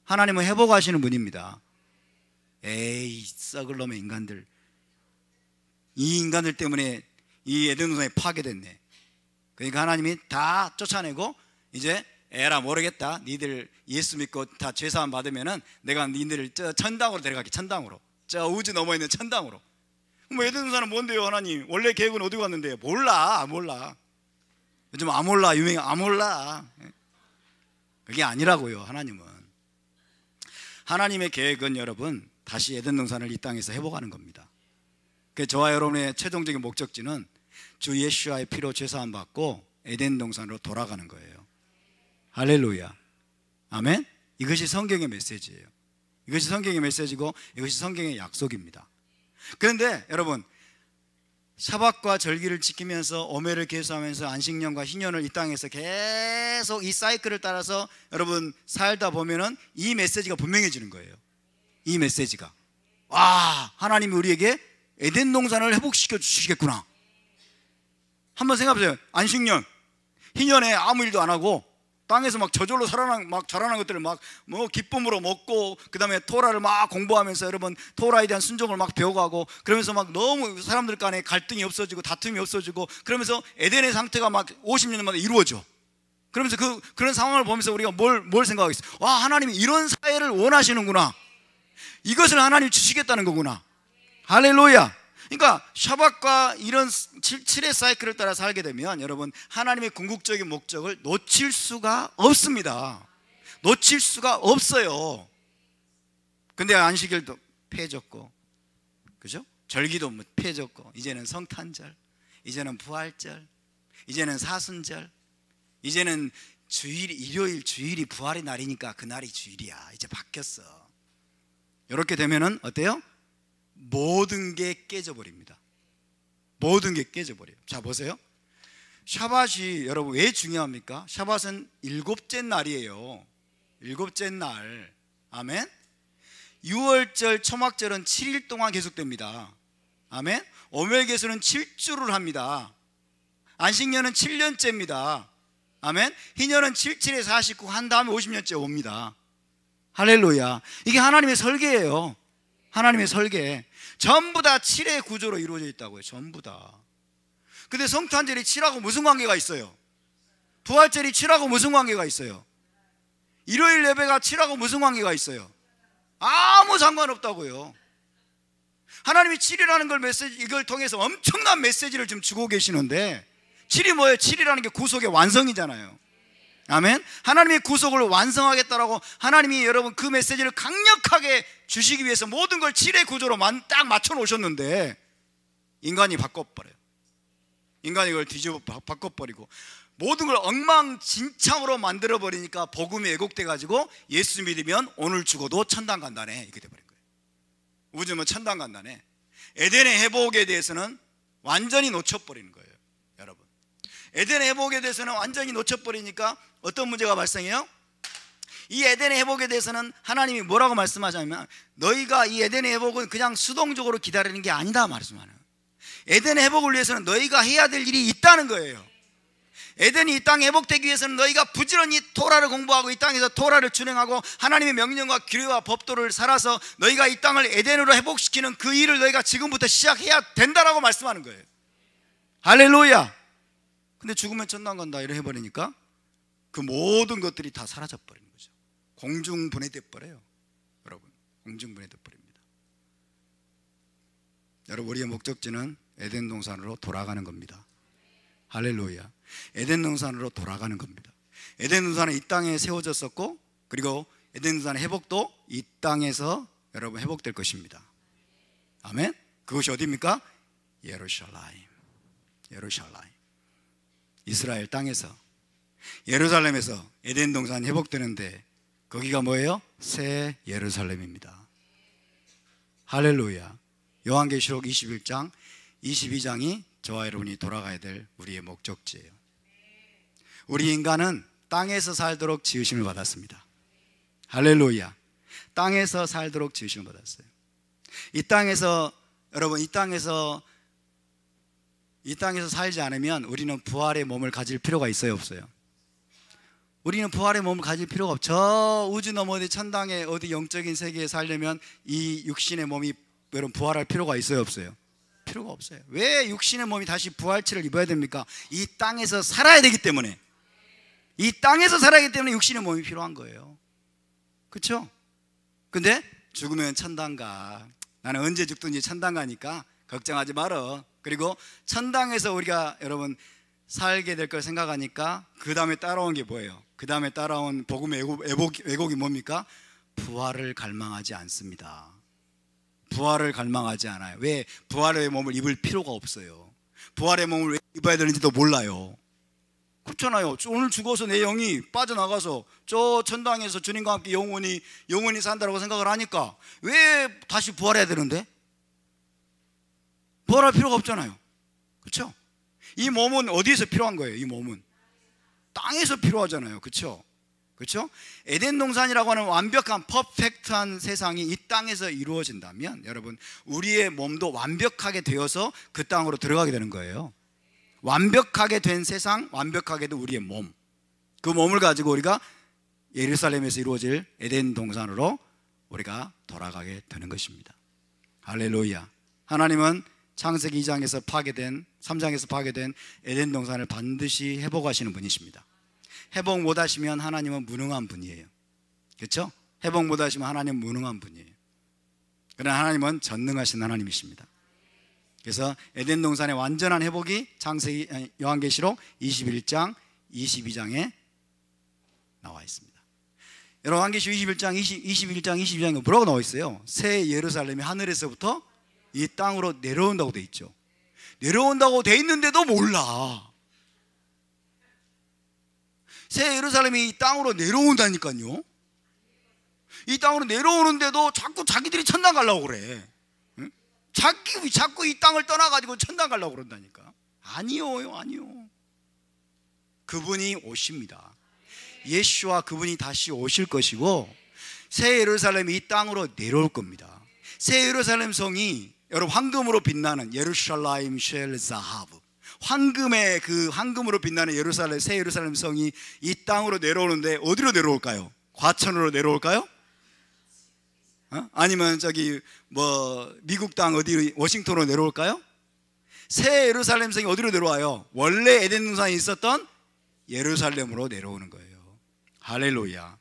하나님은 회복하시는 분입니다. 에이, 썩을 놈의 인간들, 이 인간들 때문에 이 에덴 동산이 파괴됐네. 그러니까 하나님이 다 쫓아내고 이제 에라 모르겠다, 니들 예수 믿고 다 죄사함 받으면은 내가 니들을 저 천당으로 데려갈게. 천당으로, 저 우주 넘어 있는 천당으로. 뭐 에덴 동산은 뭔데요? 하나님 원래 계획은 어디 갔는데? 몰라. 요즘 아몰라 유명해. 아몰라. 그게 아니라고요. 하나님의 계획은 여러분 다시 에덴 동산을 이 땅에서 회복하는 겁니다. 그 저와 여러분의 최종적인 목적지는 주 예수와의 피로 죄사함 받고 에덴 동산으로 돌아가는 거예요. 할렐루야. 아멘. 이것이 성경의 메시지예요. 이것이 성경의 메시지고 이것이 성경의 약속입니다. 그런데 여러분, 샤밧과 절기를 지키면서 오매를 계수하면서 안식년과 희년을 이 땅에서 계속 이 사이클을 따라서 여러분 살다 보면은 이 메시지가 분명해지는 거예요. 이 메시지가, 와, 하나님이 우리에게 에덴 동산을 회복시켜 주시겠구나. 한번 생각해보세요. 안식년, 희년에 아무 일도 안 하고 땅에서 막 저절로 자라난 것들을 막 뭐 기쁨으로 먹고, 그 다음에 토라를 막 공부하면서 여러분 토라에 대한 순종을 막 배워가고, 그러면서 막 너무 사람들 간에 갈등이 없어지고 다툼이 없어지고, 그러면서 에덴의 상태가 막 50년마다 이루어져. 그러면서 그런 상황을 보면서 우리가 뭘 생각하겠어요? 와, 하나님이 이런 사회를 원하시는구나. 이것을 하나님이 주시겠다는 거구나. 할렐루야. 그러니까 샤밧과 이런 7의 사이클을 따라 살게 되면 여러분 하나님의 궁극적인 목적을 놓칠 수가 없습니다. 놓칠 수가 없어요. 근데 안식일도 폐해졌고, 그죠? 절기도 폐해졌고, 이제는 성탄절, 이제는 부활절, 이제는 사순절, 이제는 일요일 주일이 부활의 날이니까 그날이 주일이야. 이제 바뀌었어. 이렇게 되면은 어때요? 모든 게 깨져버립니다. 모든 게 깨져버려요. 자, 보세요. 샤밧이 여러분 왜 중요합니까? 샤밧은 일곱째 날이에요. 일곱째 날. 아멘. 유월절, 초막절은 7일 동안 계속됩니다. 아멘. 오멜개수는 7주를 합니다. 안식년은 7년째입니다. 아멘. 희년은 77에 49 한 다음에 50년째 옵니다. 할렐루야. 이게 하나님의 설계예요. 하나님의 설계. 전부 다 7의 구조로 이루어져 있다고요. 전부 다. 근데 성탄절이 7하고 무슨 관계가 있어요? 부활절이 7하고 무슨 관계가 있어요? 일요일 예배가 7하고 무슨 관계가 있어요? 아무 상관없다고요. 하나님이 7이라는 걸 이걸 통해서 엄청난 메시지를 좀 주고 계시는데, 7이 뭐예요? 7이라는 게 구속의 완성이잖아요. 아멘. 하나님의 구속을 완성하겠다라고 하나님이 여러분 그 메시지를 강력하게 주시기 위해서 모든 걸 7의 구조로 딱 맞춰 놓으셨는데, 인간이 바꿔버려요. 인간이 이걸 뒤집어 바꿔버리고 모든 걸 엉망진창으로 만들어버리니까 복음이 왜곡돼 가지고 예수 믿으면 오늘 죽어도 천당 간다네, 이렇게 돼버린 거예요. 우주면 천당 간다네. 에덴의 회복에 대해서는 완전히 놓쳐버리는 거예요. 여러분, 에덴의 회복에 대해서는 완전히 놓쳐버리니까 어떤 문제가 발생해요? 이 에덴의 회복에 대해서는 하나님이 뭐라고 말씀하자면, 너희가 이 에덴의 회복은 그냥 수동적으로 기다리는 게 아니다 말씀하는. 에덴의 회복을 위해서는 너희가 해야 될 일이 있다는 거예요. 에덴이 이 땅에 회복되기 위해서는 너희가 부지런히 토라를 공부하고 이 땅에서 토라를 준행하고 하나님의 명령과 규례와 법도를 살아서 너희가 이 땅을 에덴으로 회복시키는 그 일을 너희가 지금부터 시작해야 된다라고 말씀하는 거예요. 할렐루야. 근데 죽으면 천당 간다 이래 해버리니까 그 모든 것들이 다 사라져버리는 거죠. 공중분해돼 버려요. 여러분, 공중분해돼 버립니다. 여러분, 우리의 목적지는 에덴 동산으로 돌아가는 겁니다. 할렐루야. 에덴 동산으로 돌아가는 겁니다. 에덴 동산은 이 땅에 세워졌었고, 그리고 에덴 동산의 회복도 이 땅에서 여러분 회복될 것입니다. 아멘. 그것이 어디입니까? 예루살렘. 예루살렘. 이스라엘 땅에서, 예루살렘에서 에덴 동산이 회복되는데 거기가 뭐예요? 새 예루살렘입니다. 할렐루야. 요한계시록 21장 22장이 저와 여러분이 돌아가야 될 우리의 목적지예요. 우리 인간은 땅에서 살도록 지으심을 받았습니다. 할렐루야. 땅에서 살도록 지으심을 받았어요. 이 땅에서, 여러분, 이 땅에서 살지 않으면 우리는 부활의 몸을 가질 필요가 있어요, 없어요? 우리는 부활의 몸을 가질 필요가 없죠. 저 우주 너머 어디 천당에 어디 영적인 세계에 살려면 이 육신의 몸이 여러분 부활할 필요가 있어요, 없어요? 필요가 없어요. 왜 육신의 몸이 다시 부활체를 입어야 됩니까? 이 땅에서 살아야 되기 때문에. 이 땅에서 살아야 하기 때문에 육신의 몸이 필요한 거예요. 그렇죠? 근데 죽으면 천당 가. 나는 언제 죽든지 천당 가니까 걱정하지 말어. 그리고 천당에서 우리가 여러분 살게 될 걸 생각하니까 그 다음에 따라온 게 뭐예요? 그 다음에 따라온 복음의 왜곡이 뭡니까? 부활을 갈망하지 않습니다. 부활을 갈망하지 않아요. 왜? 부활의 몸을 입을 필요가 없어요. 부활의 몸을 왜 입어야 되는지도 몰라요. 그렇잖아요. 오늘 죽어서 내 영이 빠져나가서 저 천당에서 주님과 함께 영원히 산다고 생각을 하니까 왜 다시 부활해야 되는데? 부활할 필요가 없잖아요. 그렇죠? 이 몸은 어디에서 필요한 거예요? 이 몸은 땅에서 필요하잖아요. 그렇죠? 그렇죠? 에덴 동산이라고 하는 완벽한 퍼펙트한 세상이 이 땅에서 이루어진다면 여러분 우리의 몸도 완벽하게 되어서 그 땅으로 들어가게 되는 거예요. 완벽하게 된 세상, 완벽하게 된 우리의 몸, 그 몸을 가지고 우리가 예루살렘에서 이루어질 에덴 동산으로 우리가 돌아가게 되는 것입니다. 할렐루야. 하나님은 창세기 2장에서 파괴된 3장에서 파괴된 에덴 동산을 반드시 회복하시는 분이십니다. 회복 못하시면 하나님은 무능한 분이에요. 그렇죠? 회복 못하시면 하나님은 무능한 분이에요. 그러나 하나님은 전능하신 하나님이십니다. 그래서 에덴 동산의 완전한 회복이 창세기 요한계시록 21장 22장에 나와 있습니다. 여러분 요한계시록 21장 22장에 뭐라고 나와 있어요? 새 예루살렘이 하늘에서부터 이 땅으로 내려온다고 돼 있죠. 내려온다고 돼 있는데도 몰라. 새 예루살렘이 이 땅으로 내려온다니까요. 이 땅으로 내려오는데도 자꾸 자기들이 천당 가려고 그래. 응? 자꾸 이 땅을 떠나가지고 천당 가려고 그런다니까. 아니요. 그분이 오십니다. 예수와 그분이 다시 오실 것이고 새 예루살렘이 이 땅으로 내려올 겁니다. 새 예루살렘 성이 여러분 황금으로 빛나는 예루살렘 쉘 자하브, 황금으로 빛나는 새 예루살렘 성이 이 땅으로 내려오는데 어디로 내려올까요? 과천으로 내려올까요? 아니면 미국 땅 어디 워싱턴으로 내려올까요? 새 예루살렘 성이 어디로 내려와요? 원래 에덴 동산에 있었던 예루살렘으로 내려오는 거예요. 할렐루야.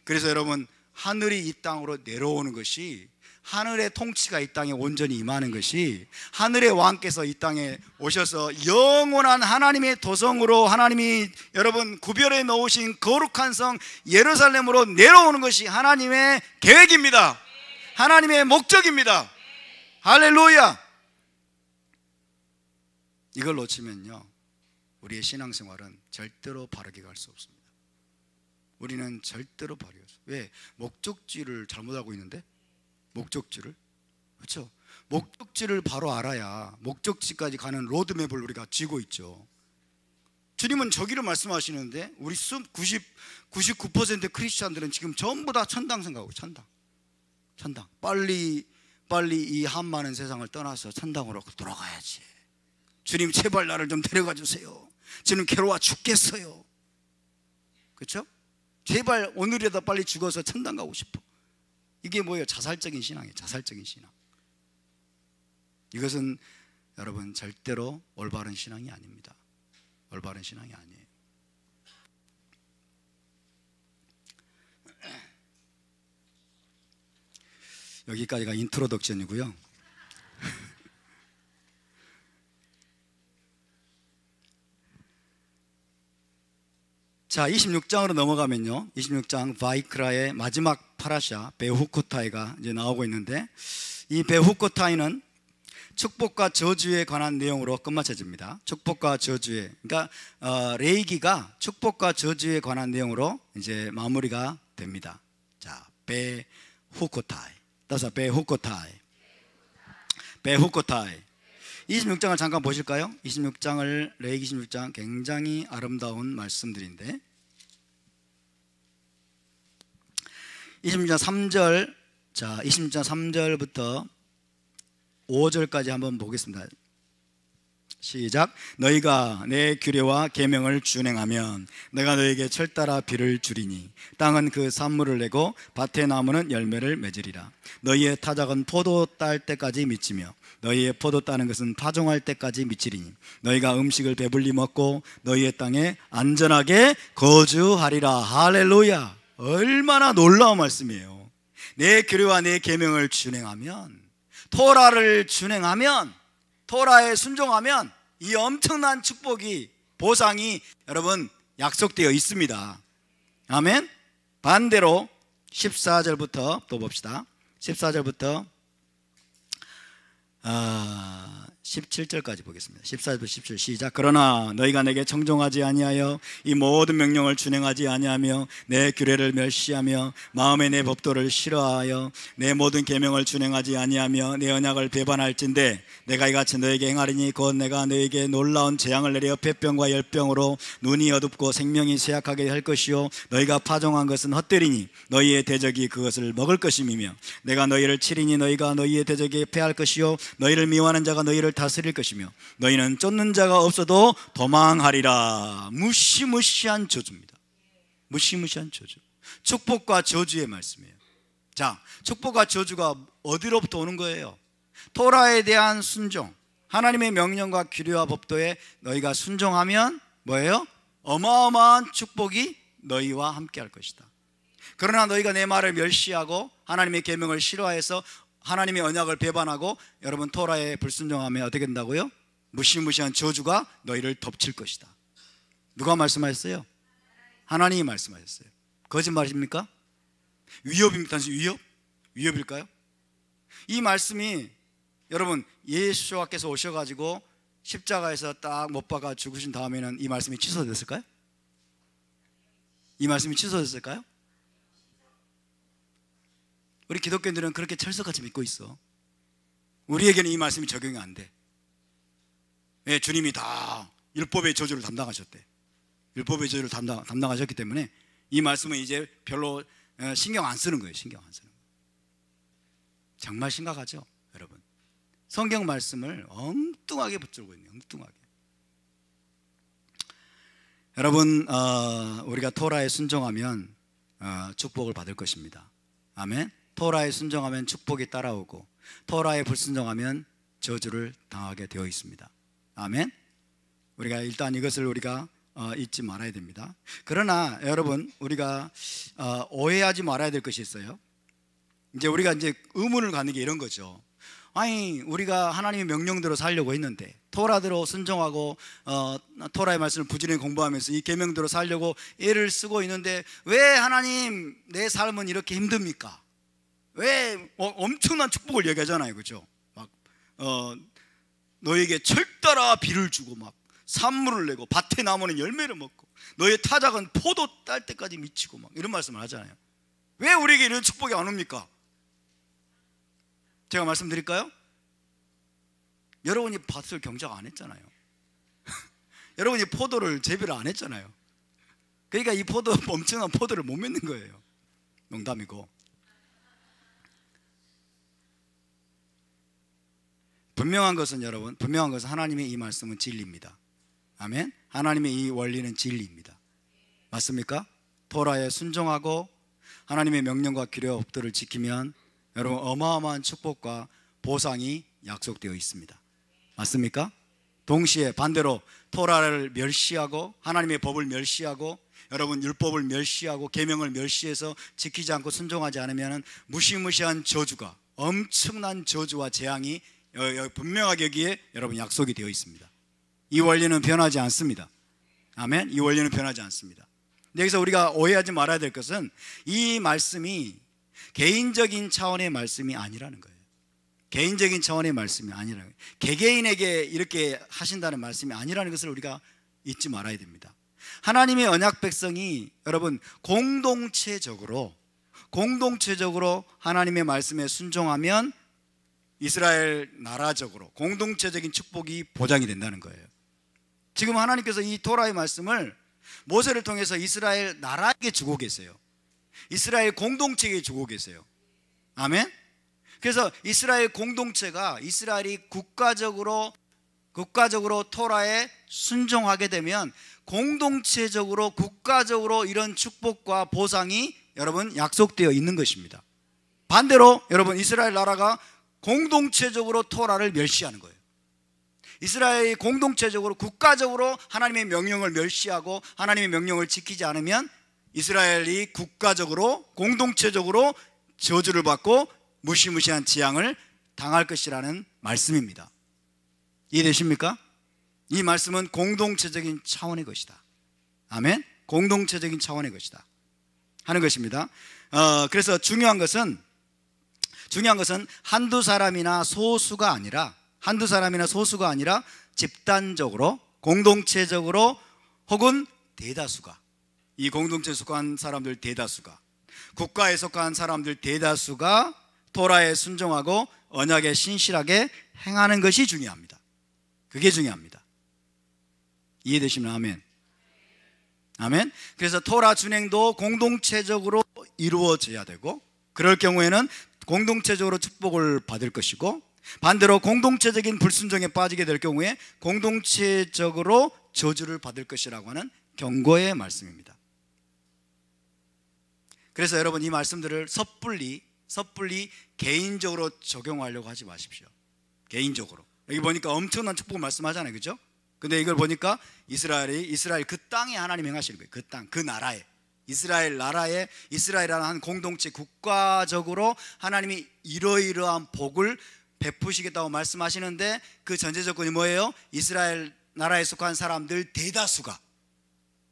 그래서 여러분 하늘이 이 땅으로 내려오는 것이, 하늘의 통치가 이 땅에 온전히 임하는 것이, 하늘의 왕께서 이 땅에 오셔서 영원한 하나님의 도성으로 하나님이 여러분 구별해 놓으신 거룩한 성 예루살렘으로 내려오는 것이 하나님의 계획입니다. 하나님의 목적입니다. 할렐루야. 이걸 놓치면요 우리의 신앙생활은 절대로 바르게 갈 수 없습니다. 우리는 절대로 바르게 갈 수 없어요. 왜? 목적지를 잘못 알고 있는데? 목적지를, 그렇죠? 목적지를 바로 알아야 목적지까지 가는 로드맵을 우리가 쥐고 있죠. 주님은 저기를 말씀하시는데 우리 99% 크리스찬들은 지금 전부 다 천당 생각하고, 천당 빨리 이 한 많은 세상을 떠나서 천당으로 돌아가야지. 주님 제발 나를 좀 데려가 주세요. 저는 괴로워 죽겠어요. 그렇죠? 제발 오늘이라도 빨리 죽어서 천당 가고 싶어. 이게 뭐예요? 자살적인 신앙이에요. 자살적인 신앙. 이것은 여러분 절대로 올바른 신앙이 아닙니다. 올바른 신앙이 아니에요. 여기까지가 인트로덕션이고요. 자, 26장으로 넘어가면요 26장 바이크라의 마지막 파라샤 베후코타이가 이제 나오고 있는데, 이 베후코타이는 축복과 저주에 관한 내용으로 끝마쳐집니다. 축복과 저주에, 그러니까 레이기가 축복과 저주에 관한 내용으로 이제 마무리가 됩니다. 자, 베후코타이. 따라서 베후코타이. 26장을 잠깐 보실까요? 26장을 레위기 26장 굉장히 아름다운 말씀들인데 26장 3절, 자 26장 3절부터 5절까지 한번 보겠습니다. 시작. 너희가 내 규례와 계명을 준행하면 내가 너희에게 철따라 비를 주리니 땅은 그 산물을 내고 밭의 나무는 열매를 맺으리라. 너희의 타작은 포도 딸 때까지 미치며 너희의 포도 따는 것은 파종할 때까지 미치리니 너희가 음식을 배불리 먹고 너희의 땅에 안전하게 거주하리라. 할렐루야. 얼마나 놀라운 말씀이에요. 내 규례와 내 계명을 준행하면, 토라를 준행하면, 토라에 순종하면 이 엄청난 축복이, 보상이 여러분 약속되어 있습니다. 아멘. 반대로 14절부터 또 봅시다. 14절부터 17절까지 보겠습니다. 14절부터 17절 시작. 그러나 너희가 내게 청종하지 아니하여 이 모든 명령을 준행하지 아니하며 내 규례를 멸시하며 마음에 내 법도를 싫어하여 내 모든 계명을 준행하지 아니하며 내 언약을 배반할진대 내가 이같이 너에게 행하리니 곧 내가 너에게 놀라운 재앙을 내려 폐병과 열병으로 눈이 어둡고 생명이 쇠약하게 할 것이요 너희가 파종한 것은 헛되리니 너희의 대적이 그것을 먹을 것임이며 내가 너희를 치리니 너희가 너희의 대적에게 패할 것이요 너희를 미워하는 자가 너희를 다스릴 것이며 너희는 쫓는 자가 없어도 도망하리라. 무시무시한 저주입니다. 무시무시한 저주. 축복과 저주의 말씀이에요. 자, 축복과 저주가 어디로부터 오는 거예요? 토라에 대한 순종, 하나님의 명령과 규례와 법도에 너희가 순종하면 뭐예요? 어마어마한 축복이 너희와 함께 할 것이다. 그러나 너희가 내 말을 멸시하고 하나님의 계명을 싫어해서 하나님의 언약을 배반하고 여러분 토라에 불순종하면 어떻게 된다고요? 무시무시한 저주가 너희를 덮칠 것이다. 누가 말씀하셨어요? 하나님이 말씀하셨어요. 거짓말입니까? 위협입니까? 단지 위협? 위협일까요? 이 말씀이 여러분 예수와께서 오셔가지고 십자가에서 딱 못 박아 죽으신 다음에는 이 말씀이 취소됐을까요? 이 말씀이 취소됐을까요? 우리 기독교인들은 그렇게 철석같이 믿고 있어. 우리에게는 이 말씀이 적용이 안 돼. 네, 주님이 다 율법의 저주를 담당하셨대. 율법의 저주를 담당하셨기 때문에 이 말씀은 이제 별로 신경 안 쓰는 거예요. 신경 안 쓰는 거예요. 정말 심각하죠, 여러분. 성경 말씀을 엉뚱하게 붙들고 있네요. 엉뚱하게. 여러분, 우리가 토라에 순종하면 축복을 받을 것입니다. 아멘. 토라에 순종하면 축복이 따라오고 토라에 불순종하면 저주를 당하게 되어 있습니다. 아멘. 우리가 일단 이것을 우리가 잊지 말아야 됩니다. 그러나 여러분 우리가 오해하지 말아야 될 것이 있어요. 이제 우리가 이제 의문을 갖는 게 이런 거죠. 아니 우리가 하나님의 명령대로 살려고 했는데 토라대로 순종하고 토라의 말씀을 부지런히 공부하면서 이 계명대로 살려고 애를 쓰고 있는데 왜 하나님 내 삶은 이렇게 힘듭니까? 왜 엄청난 축복을 얘기하잖아요, 그렇죠? 막 너에게 철따라 비를 주고 막 산물을 내고 밭에 나무는 열매를 먹고 너의 타작은 포도 딸 때까지 미치고 막 이런 말씀을 하잖아요. 왜 우리에게 이런 축복이 안 옵니까? 제가 말씀드릴까요? 여러분이 밭을 경작 안 했잖아요. 여러분이 포도를 재배를 안 했잖아요. 그러니까 이 엄청난 포도를 못 맺는 거예요. 농담이고. 분명한 것은 여러분, 분명한 것은 하나님의 이 말씀은 진리입니다. 아멘. 하나님의 이 원리는 진리입니다. 맞습니까? 토라에 순종하고 하나님의 명령과 규례와 법도를 지키면 여러분 어마어마한 축복과 보상이 약속되어 있습니다. 맞습니까? 동시에 반대로 토라를 멸시하고 하나님의 법을 멸시하고 여러분 율법을 멸시하고 계명을 멸시해서 지키지 않고 순종하지 않으면 무시무시한 저주가, 엄청난 저주와 재앙이 분명하게 여기에 여러분 약속이 되어 있습니다. 이 원리는 변하지 않습니다. 아멘. 이 원리는 변하지 않습니다. 여기서 우리가 오해하지 말아야 될 것은 이 말씀이 개인적인 차원의 말씀이 아니라는 거예요. 개인적인 차원의 말씀이 아니라는 거예요. 개개인에게 이렇게 하신다는 말씀이 아니라는 것을 우리가 잊지 말아야 됩니다. 하나님의 언약 백성이 여러분 공동체적으로 하나님의 말씀에 순종하면 이스라엘 나라적으로 공동체적인 축복이 보장이 된다는 거예요. 지금 하나님께서 이 토라의 말씀을 모세를 통해서 이스라엘 나라에게 주고 계세요. 이스라엘 공동체에게 주고 계세요. 아멘. 그래서 이스라엘 공동체가 이스라엘이 국가적으로 토라에 순종하게 되면 공동체적으로 국가적으로 이런 축복과 보상이 여러분 약속되어 있는 것입니다. 반대로 여러분 이스라엘 나라가 공동체적으로 토라를 멸시하는 거예요. 이스라엘이 공동체적으로 국가적으로 하나님의 명령을 멸시하고 하나님의 명령을 지키지 않으면 이스라엘이 국가적으로 공동체적으로 저주를 받고 무시무시한 재앙을 당할 것이라는 말씀입니다. 이해되십니까? 이 말씀은 공동체적인 차원의 것이다. 아멘. 공동체적인 차원의 것이다 하는 것입니다. 그래서 중요한 것은 한두 사람이나 소수가 아니라 집단적으로 공동체적으로 혹은 대다수가, 이 공동체에 속한 사람들 대다수가, 국가에 속한 사람들 대다수가 토라에 순종하고 언약에 신실하게 행하는 것이 중요합니다. 그게 중요합니다. 이해되시면 아멘. 아멘. 그래서 토라 준행도 공동체적으로 이루어져야 되고, 그럴 경우에는 공동체적으로 축복을 받을 것이고, 반대로 공동체적인 불순종에 빠지게 될 경우에 공동체적으로 저주를 받을 것이라고 하는 경고의 말씀입니다. 그래서 여러분 이 말씀들을 섣불리 개인적으로 적용하려고 하지 마십시오. 개인적으로. 여기 보니까 엄청난 축복을 말씀하잖아요, 그죠? 근데 이걸 보니까 이스라엘 그 땅에 하나님 행하시는 거예요. 그 땅, 그 나라에, 이스라엘 나라에, 이스라엘이라는 한 공동체 국가적으로 하나님이 이러이러한 복을 베푸시겠다고 말씀하시는데, 그 전제 조건이 뭐예요? 이스라엘 나라에 속한 사람들 대다수가,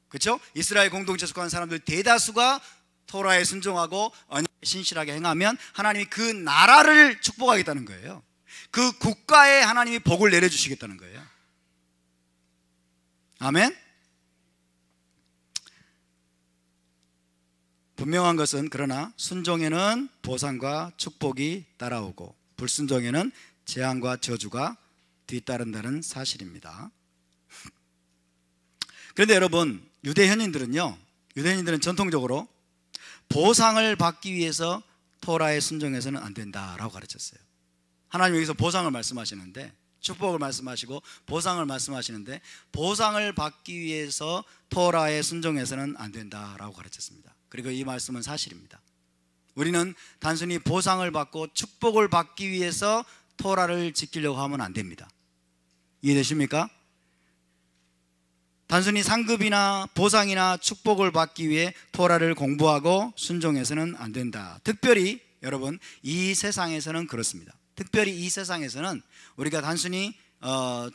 그렇죠? 이스라엘 공동체에 속한 사람들 대다수가 토라에 순종하고 언약에 신실하게 행하면 하나님이 그 나라를 축복하겠다는 거예요. 그 국가에 하나님이 복을 내려주시겠다는 거예요. 아멘. 분명한 것은 그러나 순종에는 보상과 축복이 따라오고 불순종에는 재앙과 저주가 뒤따른다는 사실입니다. 그런데 여러분, 유대인들은 전통적으로 보상을 받기 위해서 토라에 순종해서는 안 된다라고 가르쳤어요. 하나님 여기서 보상을 말씀하시는데, 축복을 말씀하시고 보상을 말씀하시는데, 보상을 받기 위해서 토라에 순종해서는 안 된다라고 가르쳤습니다. 그리고 이 말씀은 사실입니다. 우리는 단순히 보상을 받고 축복을 받기 위해서 토라를 지키려고 하면 안 됩니다. 이해되십니까? 단순히 상급이나 보상이나 축복을 받기 위해 토라를 공부하고 순종해서는 안 된다. 특별히 여러분 이 세상에서는 그렇습니다. 특별히 이 세상에서는 우리가 단순히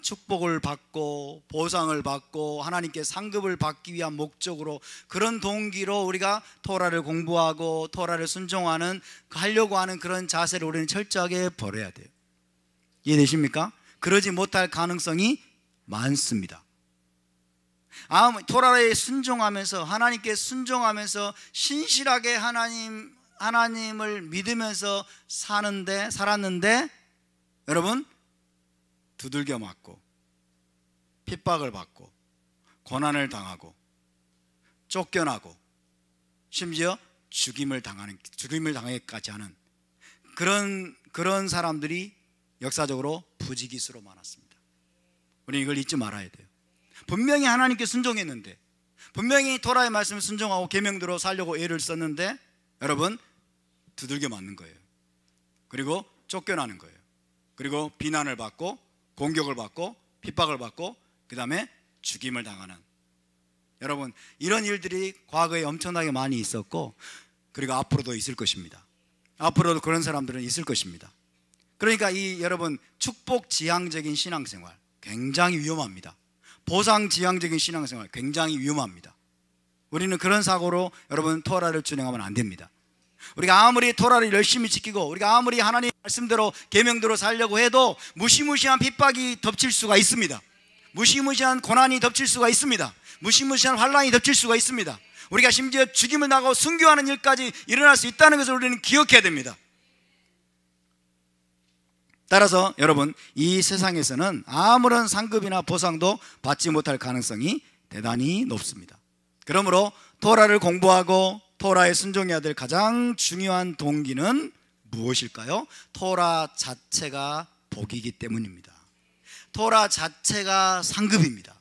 축복을 받고 보상을 받고 하나님께 상급을 받기 위한 목적으로, 그런 동기로 우리가 토라를 공부하고 토라를 순종하는, 하려고 하는 그런 자세를 우리는 철저하게 버려야 돼요. 이해되십니까? 그러지 못할 가능성이 많습니다. 토라에 순종하면서, 하나님께 순종하면서 신실하게 하나님을 믿으면서 살았는데 여러분 두들겨 맞고 핍박을 받고 고난을 당하고 쫓겨나고 심지어 죽임을 당하기까지 하는 그런 사람들이 역사적으로 부지기수로 많았습니다. 우리는 이걸 잊지 말아야 돼요. 분명히 하나님께 순종했는데, 분명히 토라의 말씀을 순종하고 계명대로 살려고 애를 썼는데 여러분 두들겨 맞는 거예요. 그리고 쫓겨나는 거예요. 그리고 비난을 받고 공격을 받고 핍박을 받고 그 다음에 죽임을 당하는, 여러분 이런 일들이 과거에 엄청나게 많이 있었고, 그리고 앞으로도 있을 것입니다. 앞으로도 그런 사람들은 있을 것입니다. 그러니까 여러분 축복 지향적인 신앙생활 굉장히 위험합니다. 보상 지향적인 신앙생활 굉장히 위험합니다. 우리는 그런 사고로 여러분 토라를 준행하면 안 됩니다. 우리가 아무리 토라를 열심히 지키고 우리가 아무리 하나님의 말씀대로 계명대로 살려고 해도 무시무시한 핍박이 덮칠 수가 있습니다. 무시무시한 고난이 덮칠 수가 있습니다. 무시무시한 환난이 덮칠 수가 있습니다. 우리가 심지어 죽임을 당하고 순교하는 일까지 일어날 수 있다는 것을 우리는 기억해야 됩니다. 따라서 여러분, 이 세상에서는 아무런 상급이나 보상도 받지 못할 가능성이 대단히 높습니다. 그러므로 토라를 공부하고 토라에 순종해야 될 가장 중요한 동기는 무엇일까요? 토라 자체가 복이기 때문입니다. 토라 자체가 상급입니다.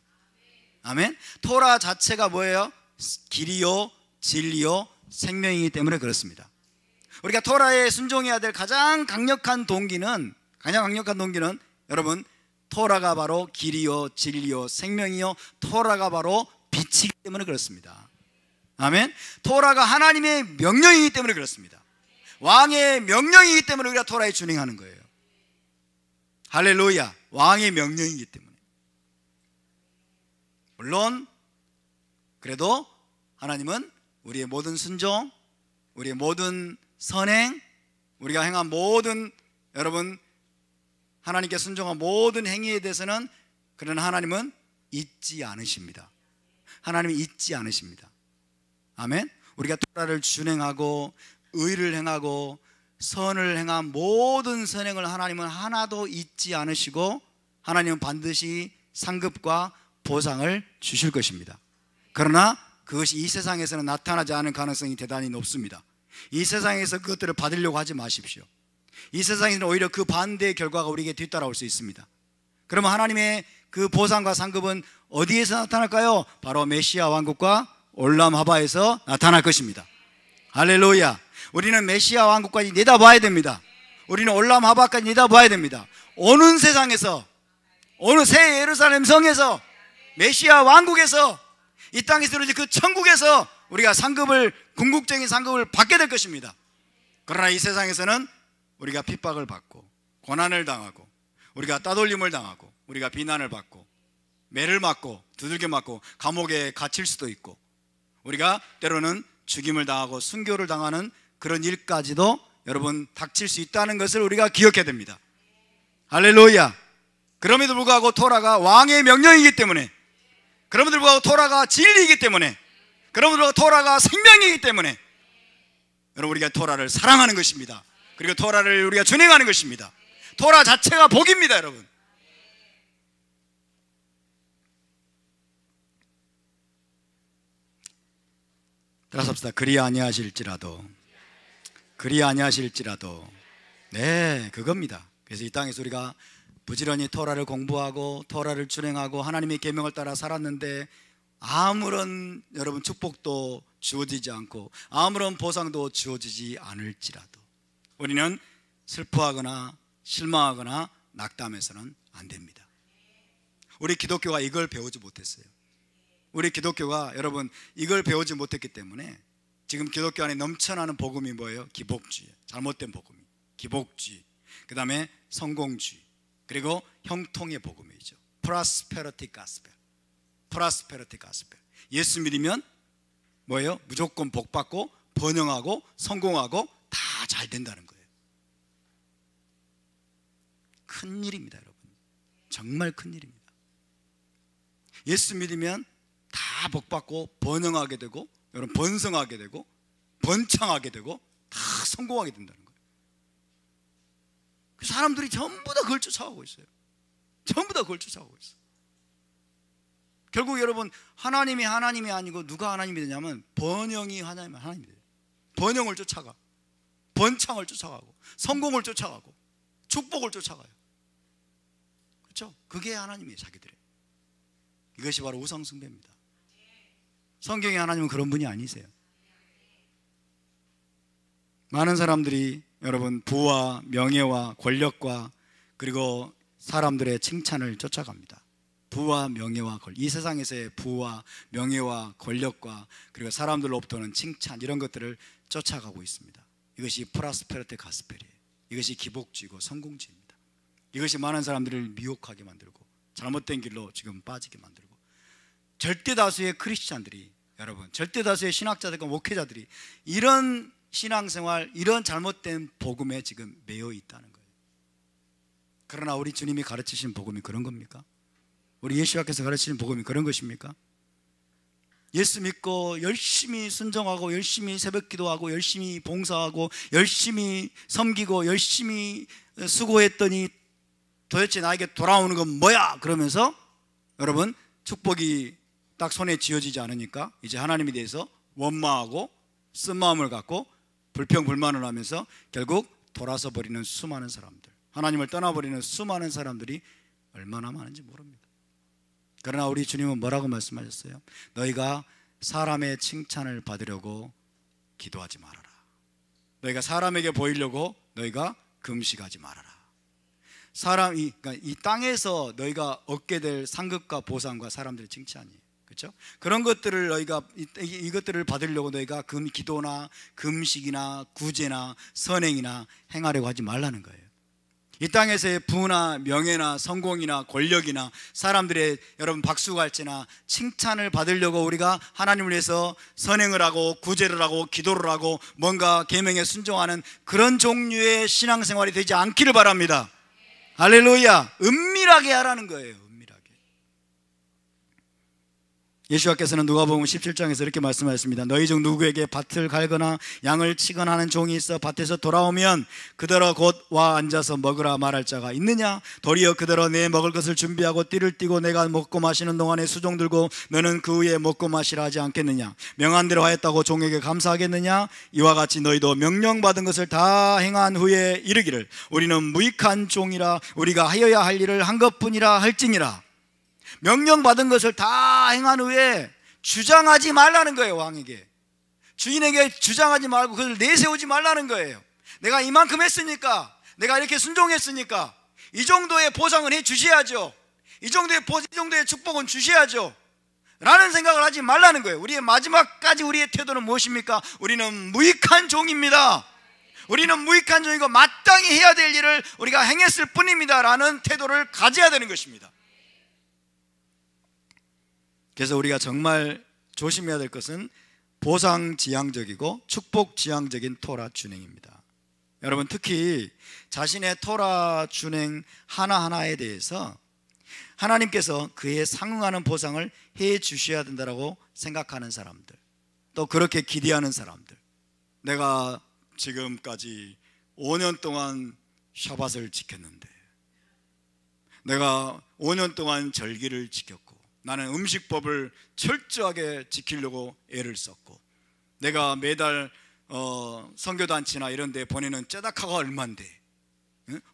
아멘. 토라 자체가 뭐예요? 길이요, 진리요, 생명이기 때문에 그렇습니다. 우리가 토라에 순종해야 될 가장 강력한 동기는 여러분, 토라가 바로 길이요, 진리요, 생명이요, 토라가 바로 빛이기 때문에 그렇습니다. 아멘. 토라가 하나님의 명령이기 때문에 그렇습니다. 왕의 명령이기 때문에 우리가 토라에 준행하는 거예요. 할렐루야. 왕의 명령이기 때문에. 물론 그래도 하나님은 우리의 모든 순종, 우리의 모든 선행, 우리가 행한 모든, 여러분, 하나님께 순종한 모든 행위에 대해서는, 그러나 하나님은 잊지 않으십니다. 하나님이 잊지 않으십니다. 아멘. 우리가 토라를 준행하고 의를 행하고 선을 행한 모든 선행을 하나님은 하나도 잊지 않으시고, 하나님은 반드시 상급과 보상을 주실 것입니다. 그러나 그것이 이 세상에서는 나타나지 않을 가능성이 대단히 높습니다. 이 세상에서 그것들을 받으려고 하지 마십시오. 이 세상에는 오히려 그 반대의 결과가 우리에게 뒤따라올 수 있습니다. 그러면 하나님의 그 보상과 상급은 어디에서 나타날까요? 바로 메시아 왕국과 올람하바에서 나타날 것입니다. 할렐루야. 우리는 메시아 왕국까지 내다봐야 됩니다. 우리는 올람하바까지 내다봐야 됩니다. 오는 세상에서, 오는 새 예루살렘 성에서, 메시아 왕국에서, 이 땅에서 이루어질 그 천국에서 우리가 상급을, 궁극적인 상급을 받게 될 것입니다. 그러나 이 세상에서는 우리가 핍박을 받고 고난을 당하고 우리가 따돌림을 당하고 우리가 비난을 받고 매를 맞고 두들겨 맞고 감옥에 갇힐 수도 있고 우리가 때로는 죽임을 당하고 순교를 당하는 그런 일까지도 여러분 닥칠 수 있다는 것을 우리가 기억해야 됩니다. 할렐루야. 그럼에도 불구하고 토라가 왕의 명령이기 때문에, 그럼에도 불구하고 토라가 진리이기 때문에, 그럼에도 불구하고 토라가 생명이기 때문에 여러분 우리가 토라를 사랑하는 것입니다. 그리고 토라를 우리가 준행하는 것입니다. 토라 자체가 복입니다. 여러분, 따라서 합시다. 그리 아니하실지라도, 그리 아니하실지라도. 네, 그겁니다. 그래서 이 땅에서 우리가 부지런히 토라를 공부하고 토라를 준행하고 하나님의 계명을 따라 살았는데 아무런 여러분 축복도 주어지지 않고 아무런 보상도 주어지지 않을지라도 우리는 슬퍼하거나 실망하거나 낙담해서는 안 됩니다. 우리 기독교가 이걸 배우지 못했어요. 우리 기독교가 여러분 이걸 배우지 못했기 때문에 지금 기독교 안에 넘쳐나는 복음이 뭐예요? 기복주의, 잘못된 복음이 기복주의, 그 다음에 성공주의, 그리고 형통의 복음이죠. 프로스페리티 가스펠, 프로스페리티 가스펠. 예수 믿으면 뭐예요? 무조건 복받고 번영하고 성공하고 다 잘 된다는 거예요. 큰일입니다. 여러분, 정말 큰일입니다. 예수 믿으면 다 복받고 번영하게 되고 여러분 번성하게 되고 번창하게 되고 다 성공하게 된다는 거예요. 그 사람들이 전부 다 그걸 쫓아가고 있어요. 전부 다 그걸 쫓아가고 있어요. 결국 여러분 하나님이 아니고 누가 하나님이 되냐면 번영이 하나님이 돼요. 번영을 쫓아가, 번창을 쫓아가고 성공을 쫓아가고 축복을 쫓아가요. 그렇죠? 그게 하나님이에요. 자기들의. 이것이 바로 우상숭배입니다. 성경의 하나님은 그런 분이 아니세요. 많은 사람들이 여러분 부와 명예와 권력과 그리고 사람들의 칭찬을 쫓아갑니다. 부와 명예와 권력, 이 세상에서의 부와 명예와 권력과 그리고 사람들로부터는 칭찬, 이런 것들을 쫓아가고 있습니다. 이것이 프로스페리티 가스펠이에요. 이것이 기복주의고 성공주의입니다. 이것이 많은 사람들을 미혹하게 만들고 잘못된 길로 지금 빠지게 만들고, 절대 다수의 크리스찬들이, 여러분 절대 다수의 신학자들과 목회자들이 이런 신앙생활, 이런 잘못된 복음에 지금 매여 있다는 거예요. 그러나 우리 주님이 가르치신 복음이 그런 겁니까? 우리 예수님께서 가르치는 복음이 그런 것입니까? 예수 믿고 열심히 순종하고 열심히 새벽 기도하고 열심히 봉사하고 열심히 섬기고 열심히 수고했더니 도대체 나에게 돌아오는 건 뭐야? 그러면서 여러분 축복이 딱 손에 쥐어지지 않으니까 이제 하나님에 대해서 원망하고 쓴 마음을 갖고 불평불만을 하면서 결국 돌아서 버리는 수많은 사람들, 하나님을 떠나버리는 수많은 사람들이 얼마나 많은지 모릅니다. 그러나 우리 주님은 뭐라고 말씀하셨어요? 너희가 사람의 칭찬을 받으려고 기도하지 말아라. 너희가 사람에게 보이려고 너희가 금식하지 말아라. 그러니까 이 땅에서 너희가 얻게 될 상급과 보상과 사람들의 칭찬이에요. 그렇죠? 그런 것들을 너희가 이것들을 받으려고 너희가 기도나 금식이나 구제나 선행이나 행하려고 하지 말라는 거예요. 이 땅에서의 부나 명예나 성공이나 권력이나 사람들의 여러분 박수갈채나 칭찬을 받으려고 우리가 하나님을 위해서 선행을 하고 구제를 하고 기도를 하고 뭔가 계명에 순종하는 그런 종류의 신앙생활이 되지 않기를 바랍니다. 할렐루야. 은밀하게 하라는 거예요. 은밀하게. 예수께서는 누가복음 17장에서 이렇게 말씀하셨습니다. 너희 중 누구에게 밭을 갈거나 양을 치거나 하는 종이 있어 밭에서 돌아오면 그대로 곧 와 앉아서 먹으라 말할 자가 있느냐? 도리어 그대로 내 먹을 것을 준비하고 띠를 띠고 내가 먹고 마시는 동안에 수종 들고 너는 그 후에 먹고 마시라 하지 않겠느냐? 명한 대로 하였다고 종에게 감사하겠느냐? 이와 같이 너희도 명령받은 것을 다 행한 후에 이르기를 우리는 무익한 종이라 우리가 하여야 할 일을 한 것뿐이라 할지니라. 명령받은 것을 다 행한 후에 주장하지 말라는 거예요. 왕에게, 주인에게 주장하지 말고 그것을 내세우지 말라는 거예요. 내가 이만큼 했으니까, 내가 이렇게 순종했으니까 이 정도의 보상은 해 주셔야죠. 이 정도의 축복은 주셔야죠 라는 생각을 하지 말라는 거예요. 우리의 마지막까지 우리의 태도는 무엇입니까? 우리는 무익한 종입니다. 우리는 무익한 종이고 마땅히 해야 될 일을 우리가 행했을 뿐입니다 라는 태도를 가져야 되는 것입니다. 그래서 우리가 정말 조심해야 될 것은 보상지향적이고 축복지향적인 토라 준행입니다. 여러분, 특히 자신의 토라 준행 하나하나에 대해서 하나님께서 그에 상응하는 보상을 해 주셔야 된다고 생각하는 사람들, 또 그렇게 기대하는 사람들, 내가 지금까지 5년 동안 샤밧을 지켰는데, 내가 5년 동안 절기를 지켰고, 나는 음식법을 철저하게 지키려고 애를 썼고, 내가 매달 선교단체나 이런 데 보내는 쩌다카가 얼만데,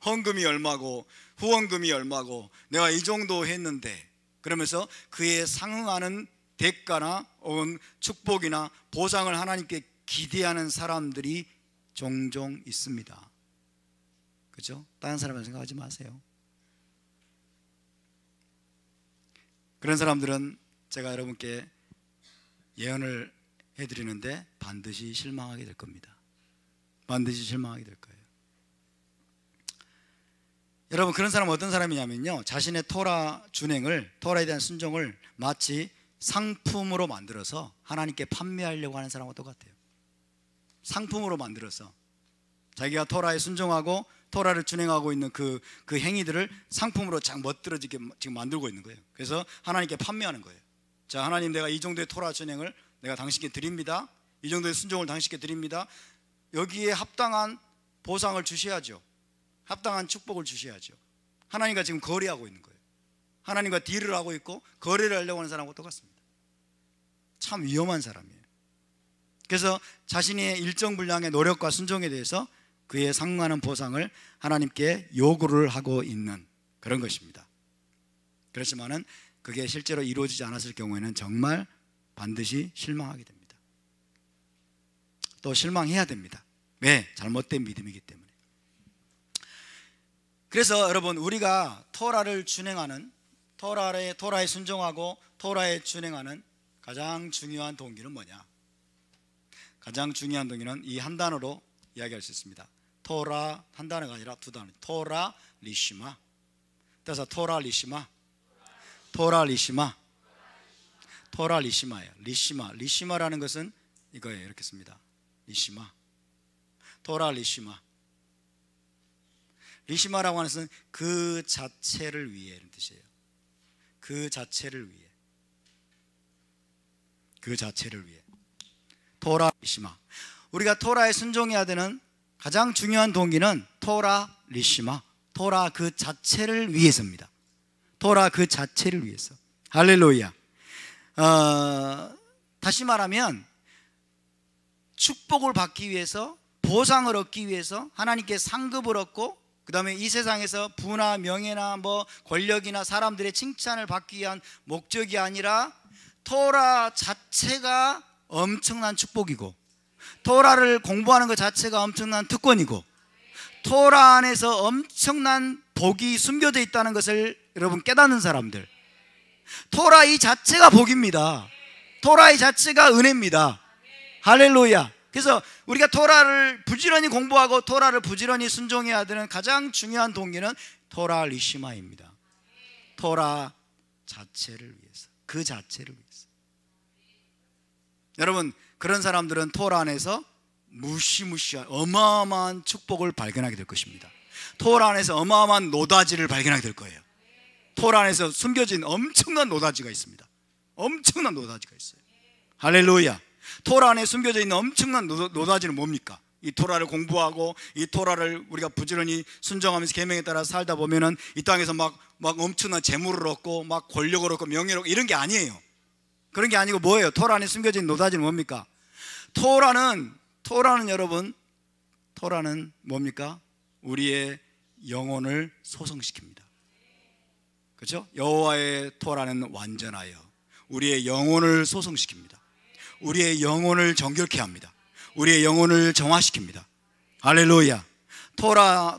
헌금이 얼마고 후원금이 얼마고 내가 이 정도 했는데, 그러면서 그에 상응하는 대가나 혹은 축복이나 보상을 하나님께 기대하는 사람들이 종종 있습니다. 그렇죠? 다른 사람을 생각하지 마세요. 그런 사람들은 제가 여러분께 예언을 해드리는데 반드시 실망하게 될 겁니다. 반드시 실망하게 될 거예요. 여러분, 그런 사람은 어떤 사람이냐면요, 자신의 토라 준행을, 토라에 대한 순종을 마치 상품으로 만들어서 하나님께 판매하려고 하는 사람과 똑같아요. 상품으로 만들어서 자기가 토라에 순종하고 토라를 준행하고 있는 그 행위들을 상품으로 쫙 멋들어지게 지금 만들고 있는 거예요. 그래서 하나님께 판매하는 거예요. 자, 하나님, 내가 이 정도의 토라 준행을 내가 당신께 드립니다. 이 정도의 순종을 당신께 드립니다. 여기에 합당한 보상을 주셔야죠. 합당한 축복을 주셔야죠. 하나님과 지금 거래하고 있는 거예요. 하나님과 딜을 하고 있고 거래를 하려고 하는 사람하고 똑같습니다. 참 위험한 사람이에요. 그래서 자신의 일정 분량의 노력과 순종에 대해서 그에 상응하는 보상을 하나님께 요구를 하고 있는 그런 것입니다. 그렇지만은 그게 실제로 이루어지지 않았을 경우에는 정말 반드시 실망하게 됩니다. 또 실망해야 됩니다. 왜? 잘못된 믿음이기 때문에. 그래서 여러분, 우리가 토라를 준행하는, 토라에 순종하고 토라에 준행하는 가장 중요한 동기는 뭐냐? 가장 중요한 동기는 이 한 단어로 이야기할 수 있습니다. 토라, 한 단어가 아니라 두 단어. 토라 리시마. 그래서 토라 리시마, 토라 리시마, 토라 리시마예요. 리시마라는 것은 이거예요. 이렇게 씁니다. 리시마, 토라 리시마. 리시마라고 하는 것은 그 자체를 위해, 이런 뜻이에요. 그 자체를 위해. 그 자체를 위해. 토라 리시마. 우리가 토라에 순종해야 되는 가장 중요한 동기는 토라 리시마, 토라 그 자체를 위해서입니다. 토라 그 자체를 위해서. 할렐루야. 다시 말하면 축복을 받기 위해서, 보상을 얻기 위해서, 하나님께 상급을 얻고, 그 다음에 이 세상에서 부나 명예나 뭐 권력이나 사람들의 칭찬을 받기 위한 목적이 아니라 토라 자체가 엄청난 축복이고, 토라를 공부하는 것 자체가 엄청난 특권이고, 토라 안에서 엄청난 복이 숨겨져 있다는 것을 여러분 깨닫는 사람들, 토라 이 자체가 복입니다. 토라 이 자체가 은혜입니다. 할렐루야. 그래서 우리가 토라를 부지런히 공부하고 토라를 부지런히 순종해야 되는 가장 중요한 동기는 토라 리시마입니다. 토라 자체를 위해서, 그 자체를 위해서. 여러분, 그런 사람들은 토라 안에서 무시무시한 어마어마한 축복을 발견하게 될 것입니다. 토라 안에서 어마어마한 노다지를 발견하게 될 거예요. 토라 안에서 숨겨진 엄청난 노다지가 있습니다. 엄청난 노다지가 있어요. 할렐루야. 토라 안에 숨겨져 있는 엄청난 노다지는 뭡니까? 이 토라를 공부하고 이 토라를 우리가 부지런히 순종하면서 계명에 따라 살다 보면은 이 땅에서 막 엄청난 재물을 얻고 막 권력을 얻고 명예를 얻고 이런 게 아니에요. 그런 게 아니고 뭐예요? 토라 안에 숨겨진 노다지는 뭡니까? 토라는 여러분, 토라는 뭡니까? 우리의 영혼을 소성시킵니다. 그렇죠? 여호와의 토라는 완전하여 우리의 영혼을 소성시킵니다. 우리의 영혼을 정결케 합니다. 우리의 영혼을 정화시킵니다. 할렐루야.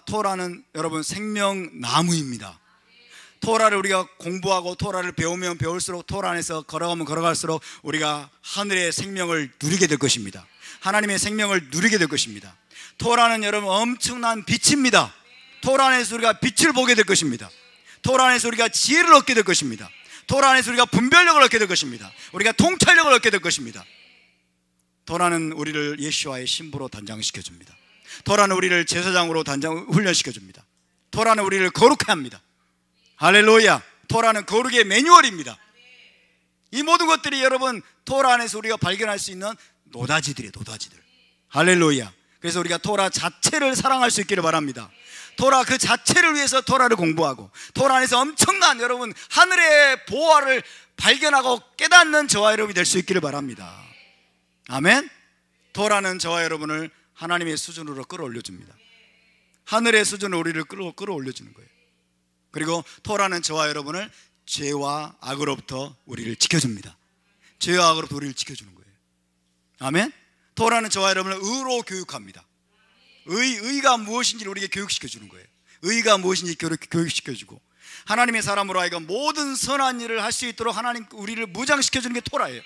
토라는 여러분 생명나무입니다. 토라를 우리가 공부하고 토라를 배우면 배울수록 토라 안에서 걸어가면 걸어갈수록 우리가 하늘의 생명을 누리게 될 것입니다. 하나님의 생명을 누리게 될 것입니다. 토라는 여러분 엄청난 빛입니다. 토라 안에서 우리가 빛을 보게 될 것입니다. 토라 안에서 우리가 지혜를 얻게 될 것입니다. 토라 안에서 우리가 분별력을 얻게 될 것입니다. 우리가 통찰력을 얻게 될 것입니다. 토라는 우리를 예수와의 신부로 단장시켜줍니다. 토라는 우리를 제사장으로 훈련시켜줍니다. 토라는 우리를 거룩해 합니다. 할렐루야. 토라는 거룩의 매뉴얼입니다. 이 모든 것들이 여러분 토라 안에서 우리가 발견할 수 있는 노다지들이에요. 노다지들. 할렐루야. 그래서 우리가 토라 자체를 사랑할 수 있기를 바랍니다. 토라 그 자체를 위해서 토라를 공부하고 토라 안에서 엄청난 여러분 하늘의 보화를 발견하고 깨닫는 저와 여러분이 될 수 있기를 바랍니다. 아멘. 토라는 저와 여러분을 하나님의 수준으로 끌어올려줍니다. 하늘의 수준으로 우리를 끌어올려주는 거예요. 그리고 토라는 저와 여러분을 죄와 악으로부터 우리를 지켜줍니다. 죄와 악으로부터 우리를 지켜주는 거예요. 아멘. 토라는 저와 여러분을 의로 교육합니다. 의가 무엇인지를 우리에게 교육시켜주는 거예요. 의가 무엇인지 교육시켜주고 하나님의 사람으로 하여금 모든 선한 일을 할 수 있도록 하나님 우리를 무장시켜주는 게 토라예요.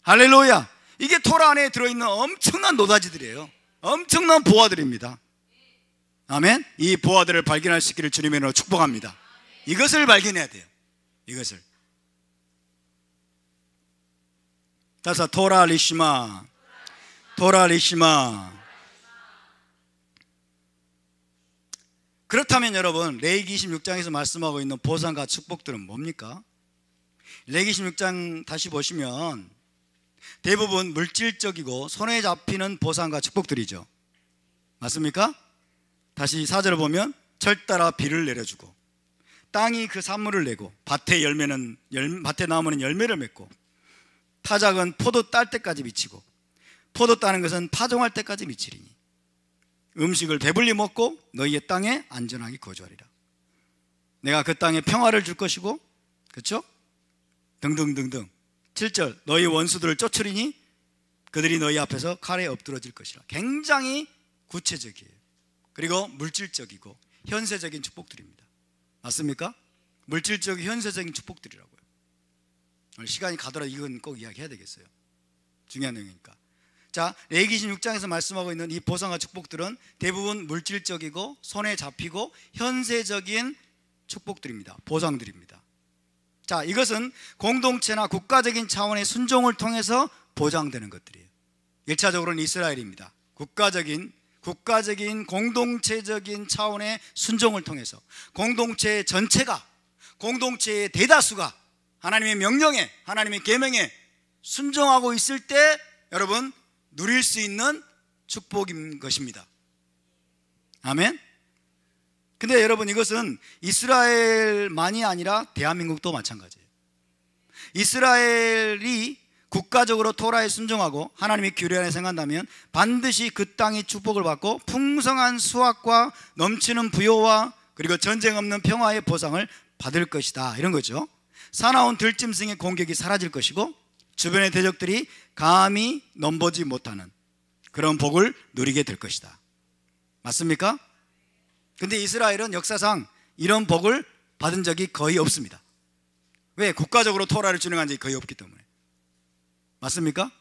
할렐루야. 이게 토라 안에 들어있는 엄청난 노다지들이에요. 엄청난 보화들입니다. 아멘. 이 보화들을 발견할 수 있기를 주님의 이름으로 축복합니다. 이것을 발견해야 돼요. 이것을. 따라서 토라 리시마, 토라 리시마. 그렇다면 여러분 레위기 26장에서 말씀하고 있는 보상과 축복들은 뭡니까? 레위기 26장 다시 보시면 대부분 물질적이고 손에 잡히는 보상과 축복들이죠. 맞습니까? 다시 4절을 보면 철따라 비를 내려주고 땅이 그 산물을 내고 밭에 나무는 열매를 맺고 타작은 포도 딸 때까지 미치고 포도 따는 것은 파종할 때까지 미치리니 음식을 배불리 먹고 너희의 땅에 안전하게 거주하리라. 내가 그 땅에 평화를 줄 것이고, 그렇죠? 등등등등. 7절 너희 원수들을 쫓으리니 그들이 너희 앞에서 칼에 엎드러질 것이라. 굉장히 구체적이에요. 그리고 물질적이고 현세적인 축복들입니다. 맞습니까? 물질적인 현세적인 축복들이라고요. 오늘 시간이 가더라도 이건 꼭 이야기해야 되겠어요. 중요한 내용이니까. 자, 레위기 26장에서 말씀하고 있는 이 보상과 축복들은 대부분 물질적이고 손에 잡히고 현세적인 축복들입니다. 보상들입니다. 자, 이것은 공동체나 국가적인 차원의 순종을 통해서 보장되는 것들이에요. 1차적으로는 이스라엘입니다. 국가적인 공동체적인 차원의 순종을 통해서 공동체 전체가, 공동체의 대다수가 하나님의 명령에, 하나님의 계명에 순종하고 있을 때 여러분 누릴 수 있는 축복인 것입니다. 아멘. 근데 여러분 이것은 이스라엘만이 아니라 대한민국도 마찬가지예요. 이스라엘이 국가적으로 토라에 순종하고 하나님의 규례 안에 생각한다면 반드시 그 땅이 축복을 받고 풍성한 수확과 넘치는 부요와 그리고 전쟁 없는 평화의 보상을 받을 것이다, 이런 거죠. 사나운 들짐승의 공격이 사라질 것이고 주변의 대적들이 감히 넘보지 못하는 그런 복을 누리게 될 것이다. 맞습니까? 근데 이스라엘은 역사상 이런 복을 받은 적이 거의 없습니다. 왜? 국가적으로 토라를 준행한 적이 거의 없기 때문에. 맞습니까?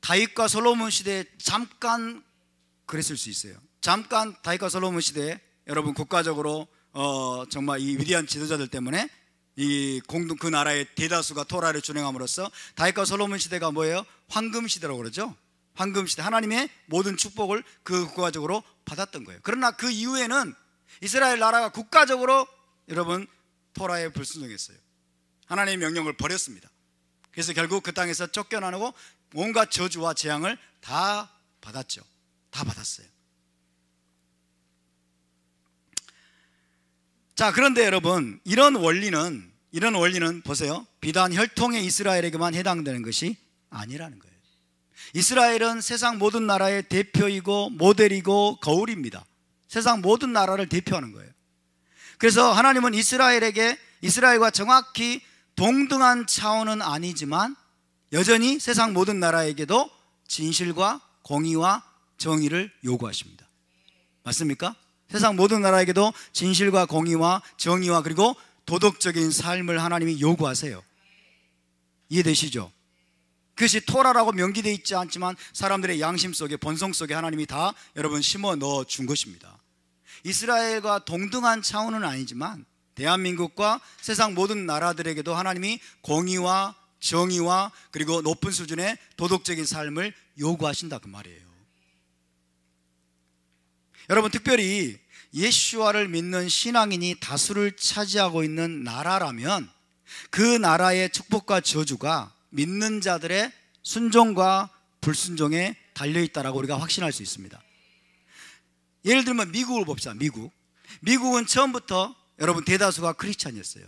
다윗과 솔로몬 시대에 잠깐 그랬을 수 있어요. 잠깐 다윗과 솔로몬 시대에 여러분 국가적으로 정말 이 위대한 지도자들 때문에 그 나라의 대다수가 토라를 준행함으로써 다윗과 솔로몬 시대가 뭐예요? 황금 시대라고 그러죠. 황금 시대, 하나님의 모든 축복을 그 국가적으로 받았던 거예요. 그러나 그 이후에는 이스라엘 나라가 국가적으로 여러분 토라에 불순종했어요. 하나님의 명령을 버렸습니다. 그래서 결국 그 땅에서 쫓겨나고 온갖 저주와 재앙을 다 받았죠. 다 받았어요. 자, 그런데 여러분 이런 원리는 보세요, 비단 혈통의 이스라엘에게만 해당되는 것이 아니라는 거예요. 이스라엘은 세상 모든 나라의 대표이고 모델이고 거울입니다. 세상 모든 나라를 대표하는 거예요. 그래서 하나님은 이스라엘과 정확히 동등한 차원은 아니지만 여전히 세상 모든 나라에게도 진실과 공의와 정의를 요구하십니다. 맞습니까? 세상 모든 나라에게도 진실과 공의와 정의와 그리고 도덕적인 삶을 하나님이 요구하세요. 이해되시죠? 그것이 토라라고 명기되어 있지 않지만 사람들의 양심 속에, 본성 속에 하나님이 다 여러분 심어 넣어 준 것입니다. 이스라엘과 동등한 차원은 아니지만 대한민국과 세상 모든 나라들에게도 하나님이 공의와 정의와 그리고 높은 수준의 도덕적인 삶을 요구하신다, 그 말이에요. 여러분 특별히 예수와를 믿는 신앙인이 다수를 차지하고 있는 나라라면 그 나라의 축복과 저주가 믿는 자들의 순종과 불순종에 달려있다라고 우리가 확신할 수 있습니다. 예를 들면 미국을 봅시다. 미국은 처음부터 여러분 대다수가 크리스찬이었어요.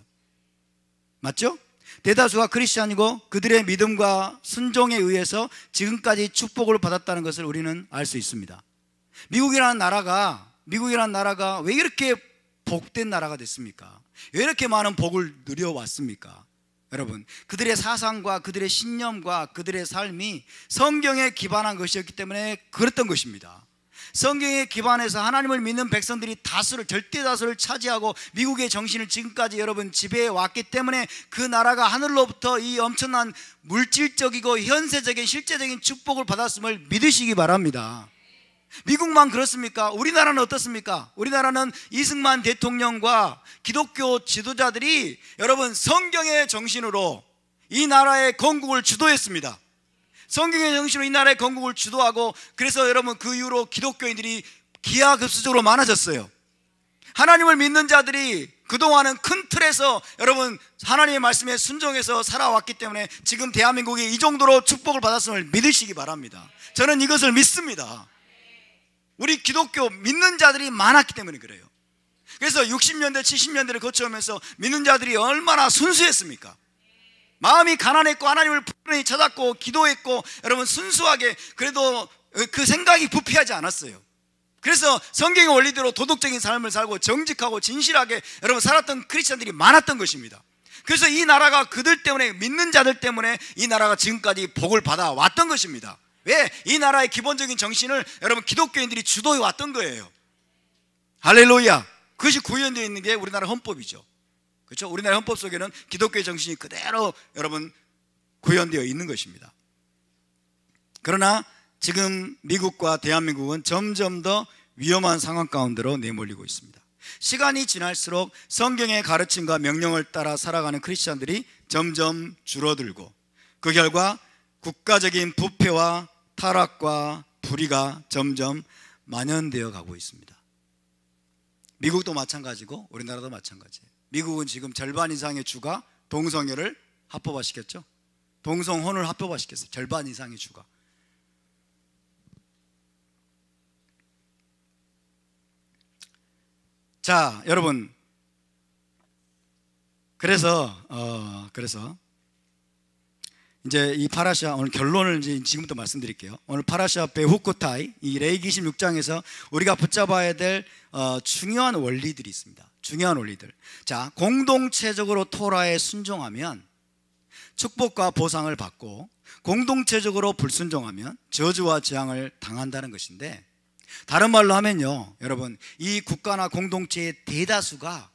맞죠? 대다수가 크리스찬이고 그들의 믿음과 순종에 의해서 지금까지 축복을 받았다는 것을 우리는 알 수 있습니다. 미국이라는 나라가 왜 이렇게 복된 나라가 됐습니까? 왜 이렇게 많은 복을 누려왔습니까? 여러분 그들의 사상과 그들의 신념과 그들의 삶이 성경에 기반한 것이었기 때문에 그랬던 것입니다. 성경에 기반해서 하나님을 믿는 백성들이 절대 다수를 차지하고 미국의 정신을 지금까지 여러분 지배해 왔기 때문에 그 나라가 하늘로부터 이 엄청난 물질적이고 현세적인 실제적인 축복을 받았음을 믿으시기 바랍니다. 미국만 그렇습니까? 우리나라는 어떻습니까? 우리나라는 이승만 대통령과 기독교 지도자들이 여러분 성경의 정신으로 이 나라의 건국을 주도했습니다. 성경의 정신으로 이 나라의 건국을 주도하고 그래서 여러분 그 이후로 기독교인들이 기하급수적으로 많아졌어요. 하나님을 믿는 자들이 그동안은 큰 틀에서 여러분 하나님의 말씀에 순종해서 살아왔기 때문에 지금 대한민국이 이 정도로 축복을 받았음을 믿으시기 바랍니다. 저는 이것을 믿습니다. 우리 기독교 믿는 자들이 많았기 때문에 그래요. 그래서 60년대 70년대를 거쳐오면서 믿는 자들이 얼마나 순수했습니까? 마음이 가난했고 하나님을 부지런히 찾았고 기도했고 여러분 순수하게 그래도 그 생각이 부패하지 않았어요. 그래서 성경의 원리대로 도덕적인 삶을 살고 정직하고 진실하게 여러분 살았던 크리스찬들이 많았던 것입니다. 그래서 이 나라가 그들 때문에 믿는 자들 때문에 이 나라가 지금까지 복을 받아왔던 것입니다. 왜? 이 나라의 기본적인 정신을 여러분 기독교인들이 주도해 왔던 거예요. 할렐루야. 그것이 구현되어 있는 게 우리나라 헌법이죠. 그렇죠? 우리나라 헌법 속에는 기독교의 정신이 그대로 여러분 구현되어 있는 것입니다. 그러나 지금 미국과 대한민국은 점점 더 위험한 상황 가운데로 내몰리고 있습니다. 시간이 지날수록 성경의 가르침과 명령을 따라 살아가는 크리스찬들이 점점 줄어들고 그 결과 국가적인 부패와 타락과 불의가 점점 만연되어 가고 있습니다. 미국도 마찬가지고 우리나라도 마찬가지예요. 미국은 지금 절반 이상의 주가 동성애를 합법화시켰죠. 동성혼을 합법화시켰어요. 절반 이상의 주가. 자, 여러분, 그래서 이제 이 파라샤, 오늘 결론을 이제 지금부터 말씀드릴게요. 오늘 파라샤 베후코타이, 이 레위기 26장에서 우리가 붙잡아야 될 중요한 원리들이 있습니다. 중요한 원리들. 자, 공동체적으로 토라에 순종하면 축복과 보상을 받고, 공동체적으로 불순종하면 저주와 재앙을 당한다는 것인데, 다른 말로 하면요, 여러분, 이 국가나 공동체의 대다수가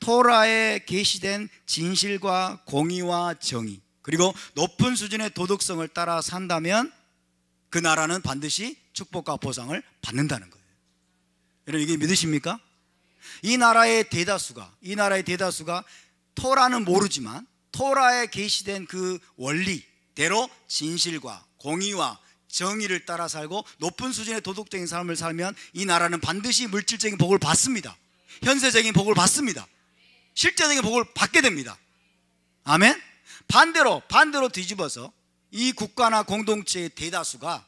토라에 계시된 진실과 공의와 정의, 그리고 높은 수준의 도덕성을 따라 산다면 그 나라는 반드시 축복과 보상을 받는다는 거예요. 여러분, 이게 믿으십니까? 이 나라의 대다수가 토라는 모르지만 토라에 계시된 그 원리대로 진실과 공의와 정의를 따라 살고 높은 수준의 도덕적인 삶을 살면 이 나라는 반드시 물질적인 복을 받습니다. 현세적인 복을 받습니다. 실제적인 복을 받게 됩니다. 아멘? 반대로 뒤집어서 이 국가나 공동체의 대다수가,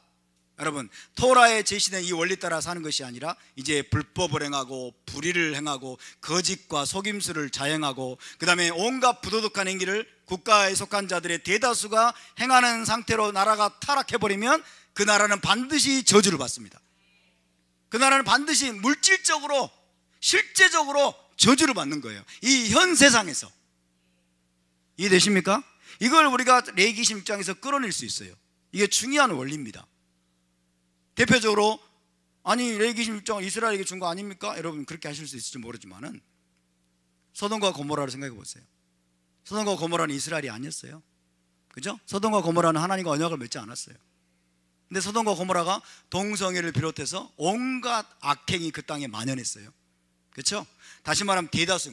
여러분, 토라에 제시된 이 원리 따라 사는 것이 아니라 이제 불법을 행하고 불의를 행하고 거짓과 속임수를 자행하고 그 다음에 온갖 부도덕한 행위를 국가에 속한 자들의 대다수가 행하는 상태로 나라가 타락해버리면 그 나라는 반드시 저주를 받습니다. 그 나라는 반드시 물질적으로 실제적으로 저주를 받는 거예요. 이 현 세상에서. 이해되십니까? 이걸 우리가 레위기 26장에서 끌어낼 수 있어요. 이게 중요한 원리입니다. 대표적으로, 아니 레위기 26장을 이스라엘에게 준 거 아닙니까? 여러분 그렇게 하실 수 있을지 모르지만은 소돔과 고모라를 생각해 보세요. 소돔과 고모라는 이스라엘이 아니었어요. 그죠? 소돔과 고모라는 하나님과 언약을 맺지 않았어요. 근데 소돔과 고모라가 동성애를 비롯해서 온갖 악행이 그 땅에 만연했어요. 그렇죠? 다시 말하면 대다수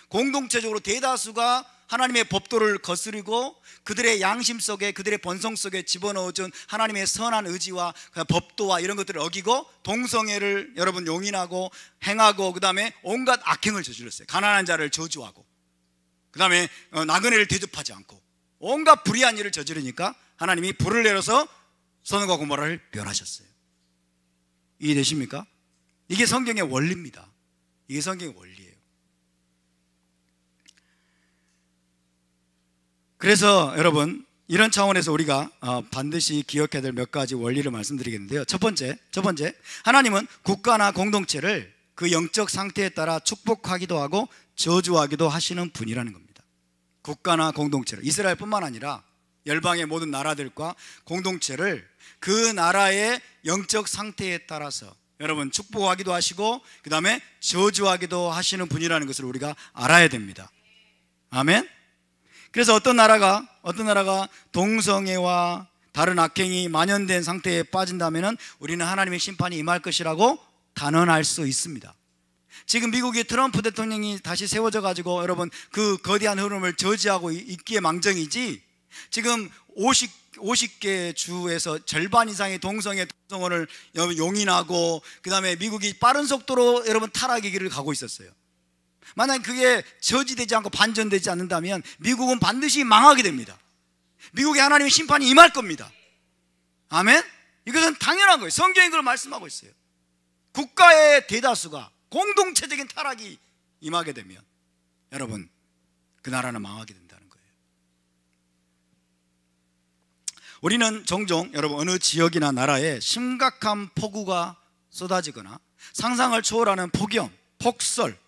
공동체적으로 대다수가 하나님의 법도를 거스르고 그들의 양심 속에, 그들의 본성 속에 집어넣어준 하나님의 선한 의지와 법도와 이런 것들을 어기고 동성애를 여러분 용인하고 행하고 그 다음에 온갖 악행을 저질렀어요. 가난한 자를 저주하고 그 다음에 나그네를 대접하지 않고 온갖 불의한 일을 저지르니까 하나님이 불을 내려서 소돔과 고모라를 멸하셨어요. 이해되십니까? 이게 성경의 원리입니다. 이게 성경의 원리예요. 그래서 여러분, 이런 차원에서 우리가 반드시 기억해야 될 몇 가지 원리를 말씀드리겠는데요. 첫 번째, 하나님은 국가나 공동체를 그 영적 상태에 따라 축복하기도 하고 저주하기도 하시는 분이라는 겁니다. 국가나 공동체를, 이스라엘뿐만 아니라 열방의 모든 나라들과 공동체를 그 나라의 영적 상태에 따라서 여러분 축복하기도 하시고 그 다음에 저주하기도 하시는 분이라는 것을 우리가 알아야 됩니다. 아멘. 그래서 어떤 나라가 동성애와 다른 악행이 만연된 상태에 빠진다면 우리는 하나님의 심판이 임할 것이라고 단언할 수 있습니다. 지금 미국의 트럼프 대통령이 다시 세워져 가지고 여러분 그 거대한 흐름을 저지하고 있기에 망정이지, 지금 50개 주에서 절반 이상의 동성혼을 용인하고 그 다음에 미국이 빠른 속도로 여러분 타락의 길을 가고 있었어요. 만약 그게 저지되지 않고 반전되지 않는다면 미국은 반드시 망하게 됩니다. 미국에 하나님의 심판이 임할 겁니다. 아멘? 이것은 당연한 거예요. 성경이 그걸 말씀하고 있어요. 국가의 대다수가 공동체적인 타락이 임하게 되면 여러분 그 나라는 망하게 된다는 거예요. 우리는 종종 여러분 어느 지역이나 나라에 심각한 폭우가 쏟아지거나 상상을 초월하는 폭염, 폭설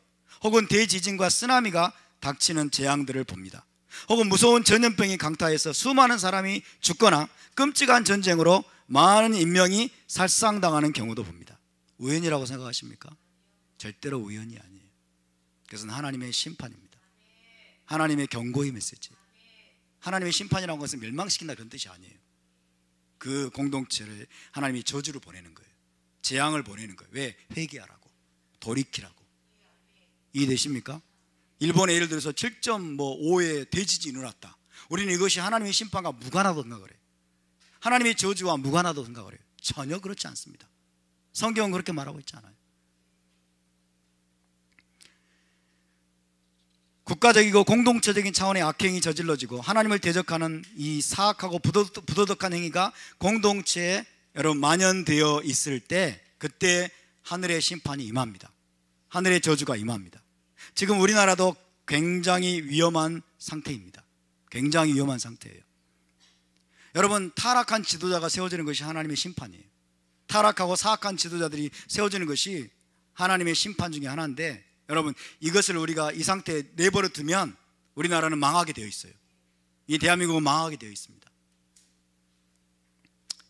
혹은 대지진과 쓰나미가 닥치는 재앙들을 봅니다. 혹은 무서운 전염병이 강타해서 수많은 사람이 죽거나 끔찍한 전쟁으로 많은 인명이 살상당하는 경우도 봅니다. 우연이라고 생각하십니까? 절대로 우연이 아니에요. 그것은 하나님의 심판입니다. 하나님의 경고의 메시지. 하나님의 심판이라는 것은 멸망시킨다 그런 뜻이 아니에요. 그 공동체를 하나님이 저주를 보내는 거예요. 재앙을 보내는 거예요. 왜? 회개하라고, 돌이키라고. 이해되십니까? 일본에 예를 들어서 7.5의 대지진이 일어났다. 우리는 이것이 하나님의 심판과 무관하다고 생각을 해요. 하나님의 저주와 무관하다고 생각을 해요. 전혀 그렇지 않습니다. 성경은 그렇게 말하고 있지 않아요. 국가적이고 공동체적인 차원의 악행이 저질러지고 하나님을 대적하는 이 사악하고 부도덕한 행위가 공동체에 여러분 만연되어 있을 때, 그때 하늘의 심판이 임합니다. 하늘의 저주가 임합니다. 지금 우리나라도 굉장히 위험한 상태입니다. 굉장히 위험한 상태예요. 여러분, 타락한 지도자가 세워지는 것이 하나님의 심판이에요. 타락하고 사악한 지도자들이 세워지는 것이 하나님의 심판 중에 하나인데, 여러분, 이것을 우리가 이 상태에 내버려 두면 우리나라는 망하게 되어 있어요. 이 대한민국은 망하게 되어 있습니다.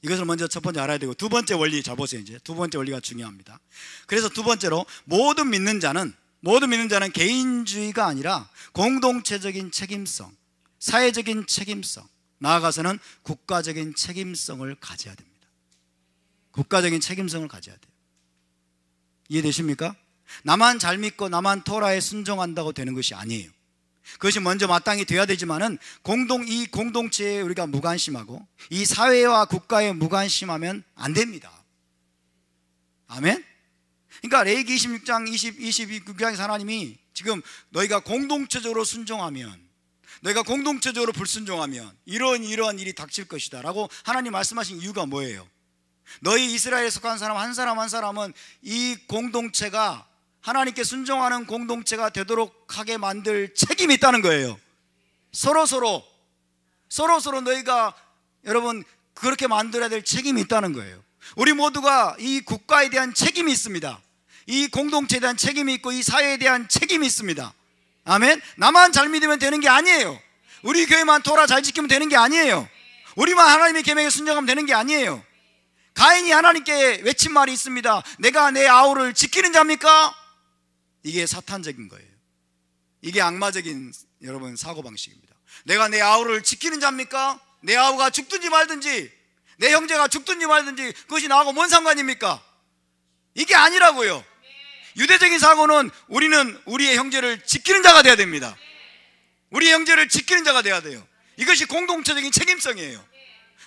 이것을 먼저 첫 번째 알아야 되고, 두 번째 원리 잘 보세요. 이제 두 번째 원리가 중요합니다. 그래서 두 번째로 모든 믿는 자는 개인주의가 아니라 공동체적인 책임성, 사회적인 책임성, 나아가서는 국가적인 책임성을 가져야 됩니다. 국가적인 책임성을 가져야 돼요. 이해되십니까? 나만 잘 믿고 나만 토라에 순종한다고 되는 것이 아니에요. 그것이 먼저 마땅히 돼야 되지만은 이 공동체에 우리가 무관심하고 이 사회와 국가에 무관심하면 안 됩니다. 아멘? 그러니까 레위기 26장 22장에서 하나님이 지금 너희가 공동체적으로 순종하면, 너희가 공동체적으로 불순종하면 이러한 일이 닥칠 것이다 라고 하나님 말씀하신 이유가 뭐예요? 너희 이스라엘에 속한 사람 한 사람은 이 공동체가 하나님께 순종하는 공동체가 되도록 하게 만들 책임이 있다는 거예요. 서로 너희가 여러분 그렇게 만들어야 될 책임이 있다는 거예요. 우리 모두가 이 국가에 대한 책임이 있습니다. 이 공동체에 대한 책임이 있고 이 사회에 대한 책임이 있습니다. 아멘. 나만 잘 믿으면 되는 게 아니에요. 우리 교회만 토라 잘 지키면 되는 게 아니에요. 우리만 하나님의 계명에 순종하면 되는 게 아니에요. 가인이 하나님께 외친 말이 있습니다. 내가 내 아우를 지키는 자입니까? 이게 사탄적인 거예요. 이게 악마적인 여러분 사고방식입니다. 내가 내 아우를 지키는 자입니까? 내 아우가 죽든지 말든지, 내 형제가 죽든지 말든지 그것이 나하고 뭔 상관입니까? 이게 아니라고요. 유대적인 사고는 우리는 우리의 형제를 지키는 자가 돼야 됩니다. 우리의 형제를 지키는 자가 돼야 돼요. 이것이 공동체적인 책임성이에요.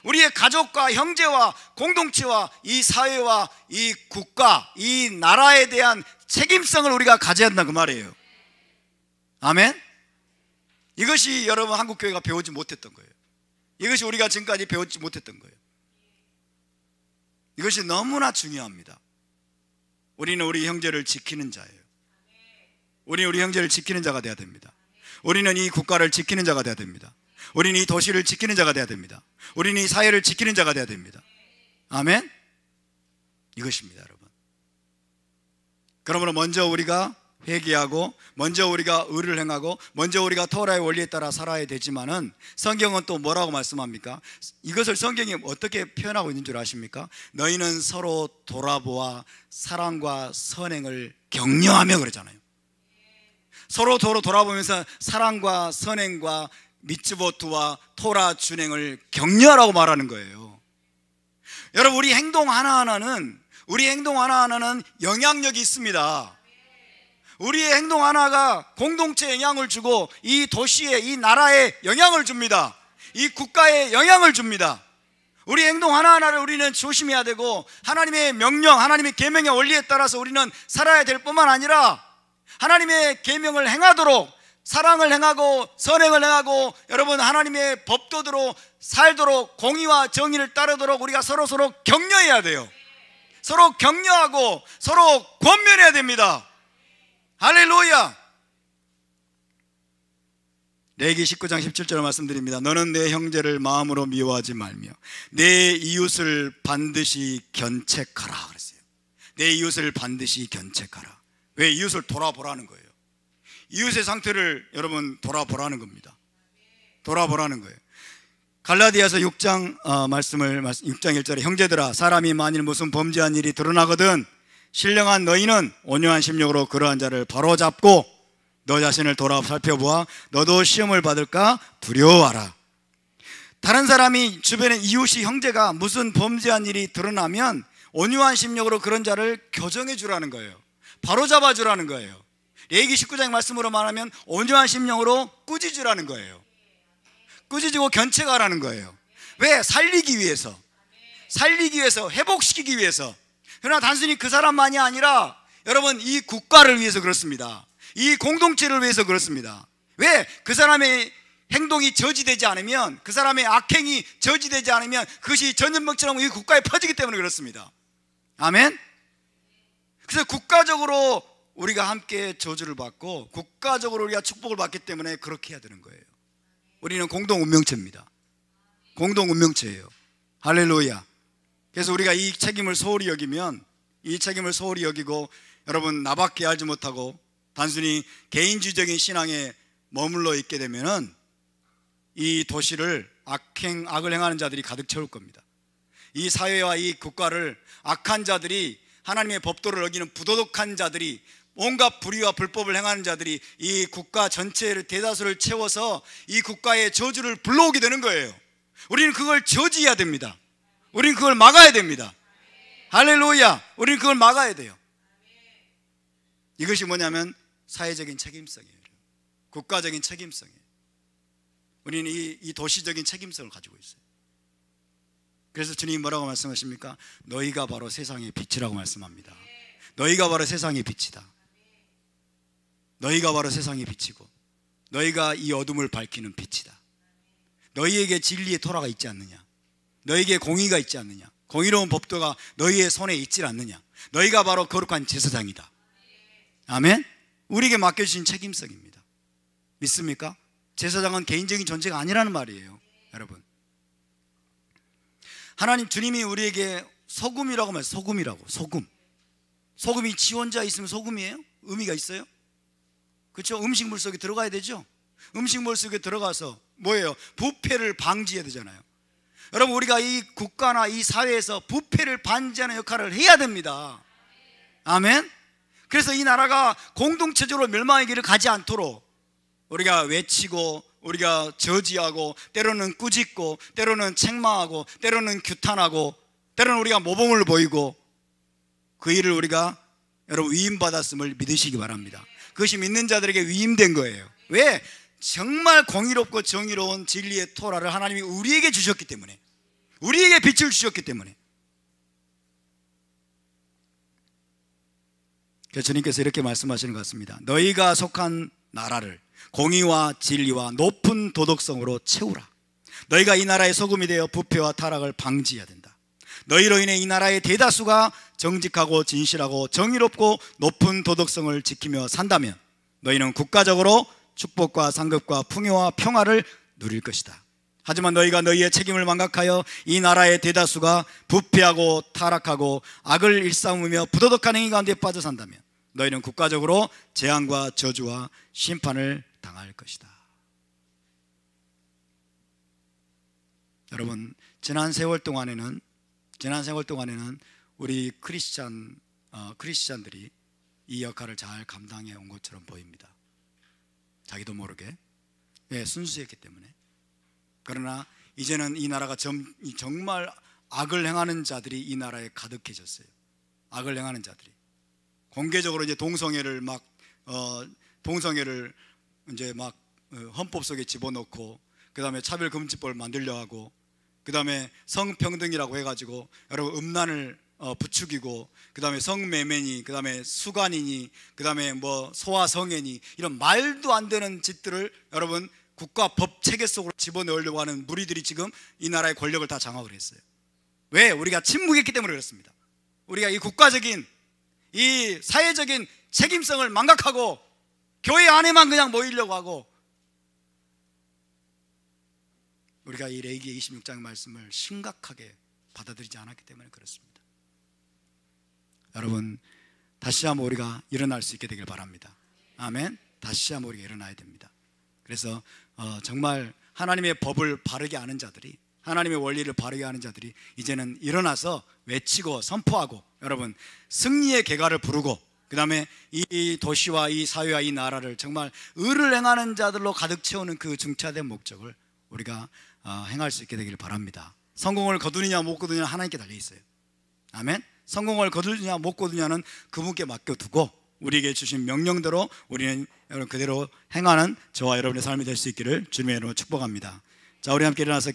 우리의 가족과 형제와 공동체와 이 사회와 이 국가, 이 나라에 대한 책임성을 우리가 가져야 한다 그 말이에요. 아멘? 이것이 여러분 한국교회가 배우지 못했던 거예요. 이것이 우리가 지금까지 배우지 못했던 거예요. 이것이 너무나 중요합니다. 우리는 우리 형제를 지키는 자예요. 우리는 우리 형제를 지키는 자가 돼야 됩니다. 우리는 이 국가를 지키는 자가 돼야 됩니다. 우리는 이 도시를 지키는 자가 돼야 됩니다. 우리는 이 사회를 지키는 자가 돼야 됩니다. 아멘? 이것입니다, 여러분. 그러므로 먼저 우리가 회개하고, 먼저 우리가 의를 행하고, 먼저 우리가 토라의 원리에 따라 살아야 되지만은, 성경은 또 뭐라고 말씀합니까? 이것을 성경이 어떻게 표현하고 있는 줄 아십니까? 너희는 서로 돌아보아 사랑과 선행을 격려하며 그러잖아요. 서로 돌아보면서 사랑과 선행과 미츠보트와 토라 준행을 격려하라고 말하는 거예요. 여러분, 우리 행동 하나하나는 영향력이 있습니다. 우리의 행동 하나가 공동체에 영향을 주고 이 도시에, 이 나라에 영향을 줍니다. 이 국가에 영향을 줍니다. 우리 행동 하나하나를 우리는 조심해야 되고, 하나님의 명령, 하나님의 계명의 원리에 따라서 우리는 살아야 될 뿐만 아니라 하나님의 계명을 행하도록, 사랑을 행하고 선행을 행하고 여러분 하나님의 법도대로 살도록, 공의와 정의를 따르도록 우리가 서로 격려해야 돼요. 서로 격려하고 서로 권면해야 됩니다. 할렐루야. 레위기 19장 17절을 말씀드립니다. 너는 내 형제를 마음으로 미워하지 말며 내 이웃을 반드시 견책하라 그랬어요. 내 이웃을 반드시 견책하라. 왜? 이웃을 돌아보라는 거예요. 이웃의 상태를 여러분 돌아보라는 겁니다. 돌아보라는 거예요. 갈라디아서 6장 말씀을 6장 1절에 형제들아, 사람이 만일 무슨 범죄한 일이 드러나거든 신령한 너희는 온유한 심령으로 그러한 자를 바로잡고 너 자신을 돌아 살펴보아 너도 시험을 받을까 두려워하라. 다른 사람이 주변에 이웃이 형제가 무슨 범죄한 일이 드러나면 온유한 심령으로 그런 자를 교정해 주라는 거예요. 바로잡아 주라는 거예요. 레위기 19장 말씀으로 말하면 온유한 심령으로 꾸짖으라는 거예요. 꾸짖고 견책하라는 거예요. 왜? 살리기 위해서, 회복시키기 위해서. 그러나 단순히 그 사람만이 아니라 여러분 이 국가를 위해서 그렇습니다. 이 공동체를 위해서 그렇습니다. 왜? 그 사람의 행동이 저지되지 않으면, 그 사람의 악행이 저지되지 않으면 그것이 전염병처럼 이 국가에 퍼지기 때문에 그렇습니다. 아멘? 그래서 국가적으로 우리가 함께 저주를 받고 국가적으로 우리가 축복을 받기 때문에 그렇게 해야 되는 거예요. 우리는 공동 운명체입니다. 공동 운명체예요. 할렐루야. 그래서 우리가 이 책임을 소홀히 여기면, 이 책임을 소홀히 여기고 여러분 나밖에 알지 못하고 단순히 개인주의적인 신앙에 머물러 있게 되면은 이 도시를 악을 행하는 자들이 가득 채울 겁니다. 이 사회와 이 국가를 악한 자들이, 하나님의 법도를 어기는 부도덕한 자들이, 온갖 불의와 불법을 행하는 자들이 이 국가 전체의 대다수를 채워서 이 국가의 저주를 불러오게 되는 거예요. 우리는 그걸 저지해야 됩니다. 우리는 그걸 막아야 됩니다. 할렐루야. 우리는 그걸 막아야 돼요. 이것이 뭐냐면 사회적인 책임성이에요. 국가적인 책임성이에요. 우리는 이 도시적인 책임성을 가지고 있어요. 그래서 주님이 뭐라고 말씀하십니까? 너희가 바로 세상의 빛이라고 말씀합니다. 너희가 바로 세상의 빛이다. 너희가 바로 세상의 빛이고 너희가 이 어둠을 밝히는 빛이다. 너희에게 진리의 토라가 있지 않느냐? 너희에게 공의가 있지 않느냐? 공의로운 법도가 너희의 손에 있지 않느냐? 너희가 바로 거룩한 제사장이다. 아멘? 우리에게 맡겨주신 책임성입니다. 믿습니까? 제사장은 개인적인 존재가 아니라는 말이에요. 여러분, 하나님 주님이 우리에게 소금이라고 말해요. 소금이라고. 소금이 지 혼자 있으면 소금이에요? 의미가 있어요? 그렇죠? 음식물 속에 들어가야 되죠. 음식물 속에 들어가서 뭐예요? 부패를 방지해야 되잖아요. 여러분, 우리가 이 국가나 이 사회에서 부패를 방지하는 역할을 해야 됩니다. 아멘? 그래서 이 나라가 공동체적으로 멸망의 길을 가지 않도록 우리가 외치고, 우리가 저지하고, 때로는 꾸짖고, 때로는 책망하고, 때로는 규탄하고, 때로는 우리가 모범을 보이고, 그 일을 우리가 여러분 위임받았음을 믿으시기 바랍니다. 그것이 믿는 자들에게 위임된 거예요. 왜? 정말 공의롭고 정의로운 진리의 토라를 하나님이 우리에게 주셨기 때문에, 우리에게 빛을 주셨기 때문에. 그래서 주님께서 이렇게 말씀하시는 것 같습니다. 너희가 속한 나라를 공의와 진리와 높은 도덕성으로 채우라. 너희가 이 나라의 소금이 되어 부패와 타락을 방지해야 된다. 너희로 인해 이 나라의 대다수가 정직하고 진실하고 정의롭고 높은 도덕성을 지키며 산다면 너희는 국가적으로 축복과 상급과 풍요와 평화를 누릴 것이다. 하지만 너희가 너희의 책임을 망각하여 이 나라의 대다수가 부패하고 타락하고 악을 일삼으며 부도덕한 행위 가운데 빠져 산다면 너희는 국가적으로 재앙과 저주와 심판을 당할 것이다. 여러분, 지난 세월 동안에는 우리 크리스찬들이 이 역할을 잘 감당해 온 것처럼 보입니다. 자기도 모르게. 왜? 순수했기 때문에. 그러나 이제는 이 나라가 정말 악을 행하는 자들이 이 나라에 가득해졌어요. 악을 행하는 자들이 공개적으로 이제 동성애를 이제 막 헌법 속에 집어넣고, 그 다음에 차별금지법을 만들려 하고, 그 다음에 성평등이라고 해가지고 여러분 음란을 부추기고, 그 다음에 성매매니, 그 다음에 수간이니, 그 다음에 뭐 소아성애니, 이런 말도 안 되는 짓들을 여러분 국가 법 체계 속으로 집어넣으려고 하는 무리들이 지금 이 나라의 권력을 다 장악을 했어요. 왜? 우리가 침묵했기 때문에 그렇습니다. 우리가 이 국가적인, 이 사회적인 책임성을 망각하고 교회 안에만 그냥 모이려고 하고, 우리가 이 레위기 26장 말씀을 심각하게 받아들이지 않았기 때문에 그렇습니다. 여러분, 다시 한번 우리가 일어날 수 있게 되길 바랍니다. 아멘. 다시 한번 우리가 일어나야 됩니다. 그래서 정말 하나님의 법을 바르게 아는 자들이, 하나님의 원리를 바르게 아는 자들이 이제는 일어나서 외치고 선포하고, 여러분 승리의 개가를 부르고, 그 다음에 이 도시와 이 사회와 이 나라를 정말 의를 행하는 자들로 가득 채우는 그 중차된 목적을 우리가 행할 수 있게 되기를 바랍니다. 성공을 거두느냐 못 거두느냐 하나님께 달려 있어요. 아멘. 성공을 거두느냐 못 거두느냐는 그분께 맡겨두고 우리에게 주신 명령대로 우리는 그대로 행하는 저와 여러분의 삶이 될 수 있기를 주님의 이름으로 축복합니다. 자, 우리 함께 일어나서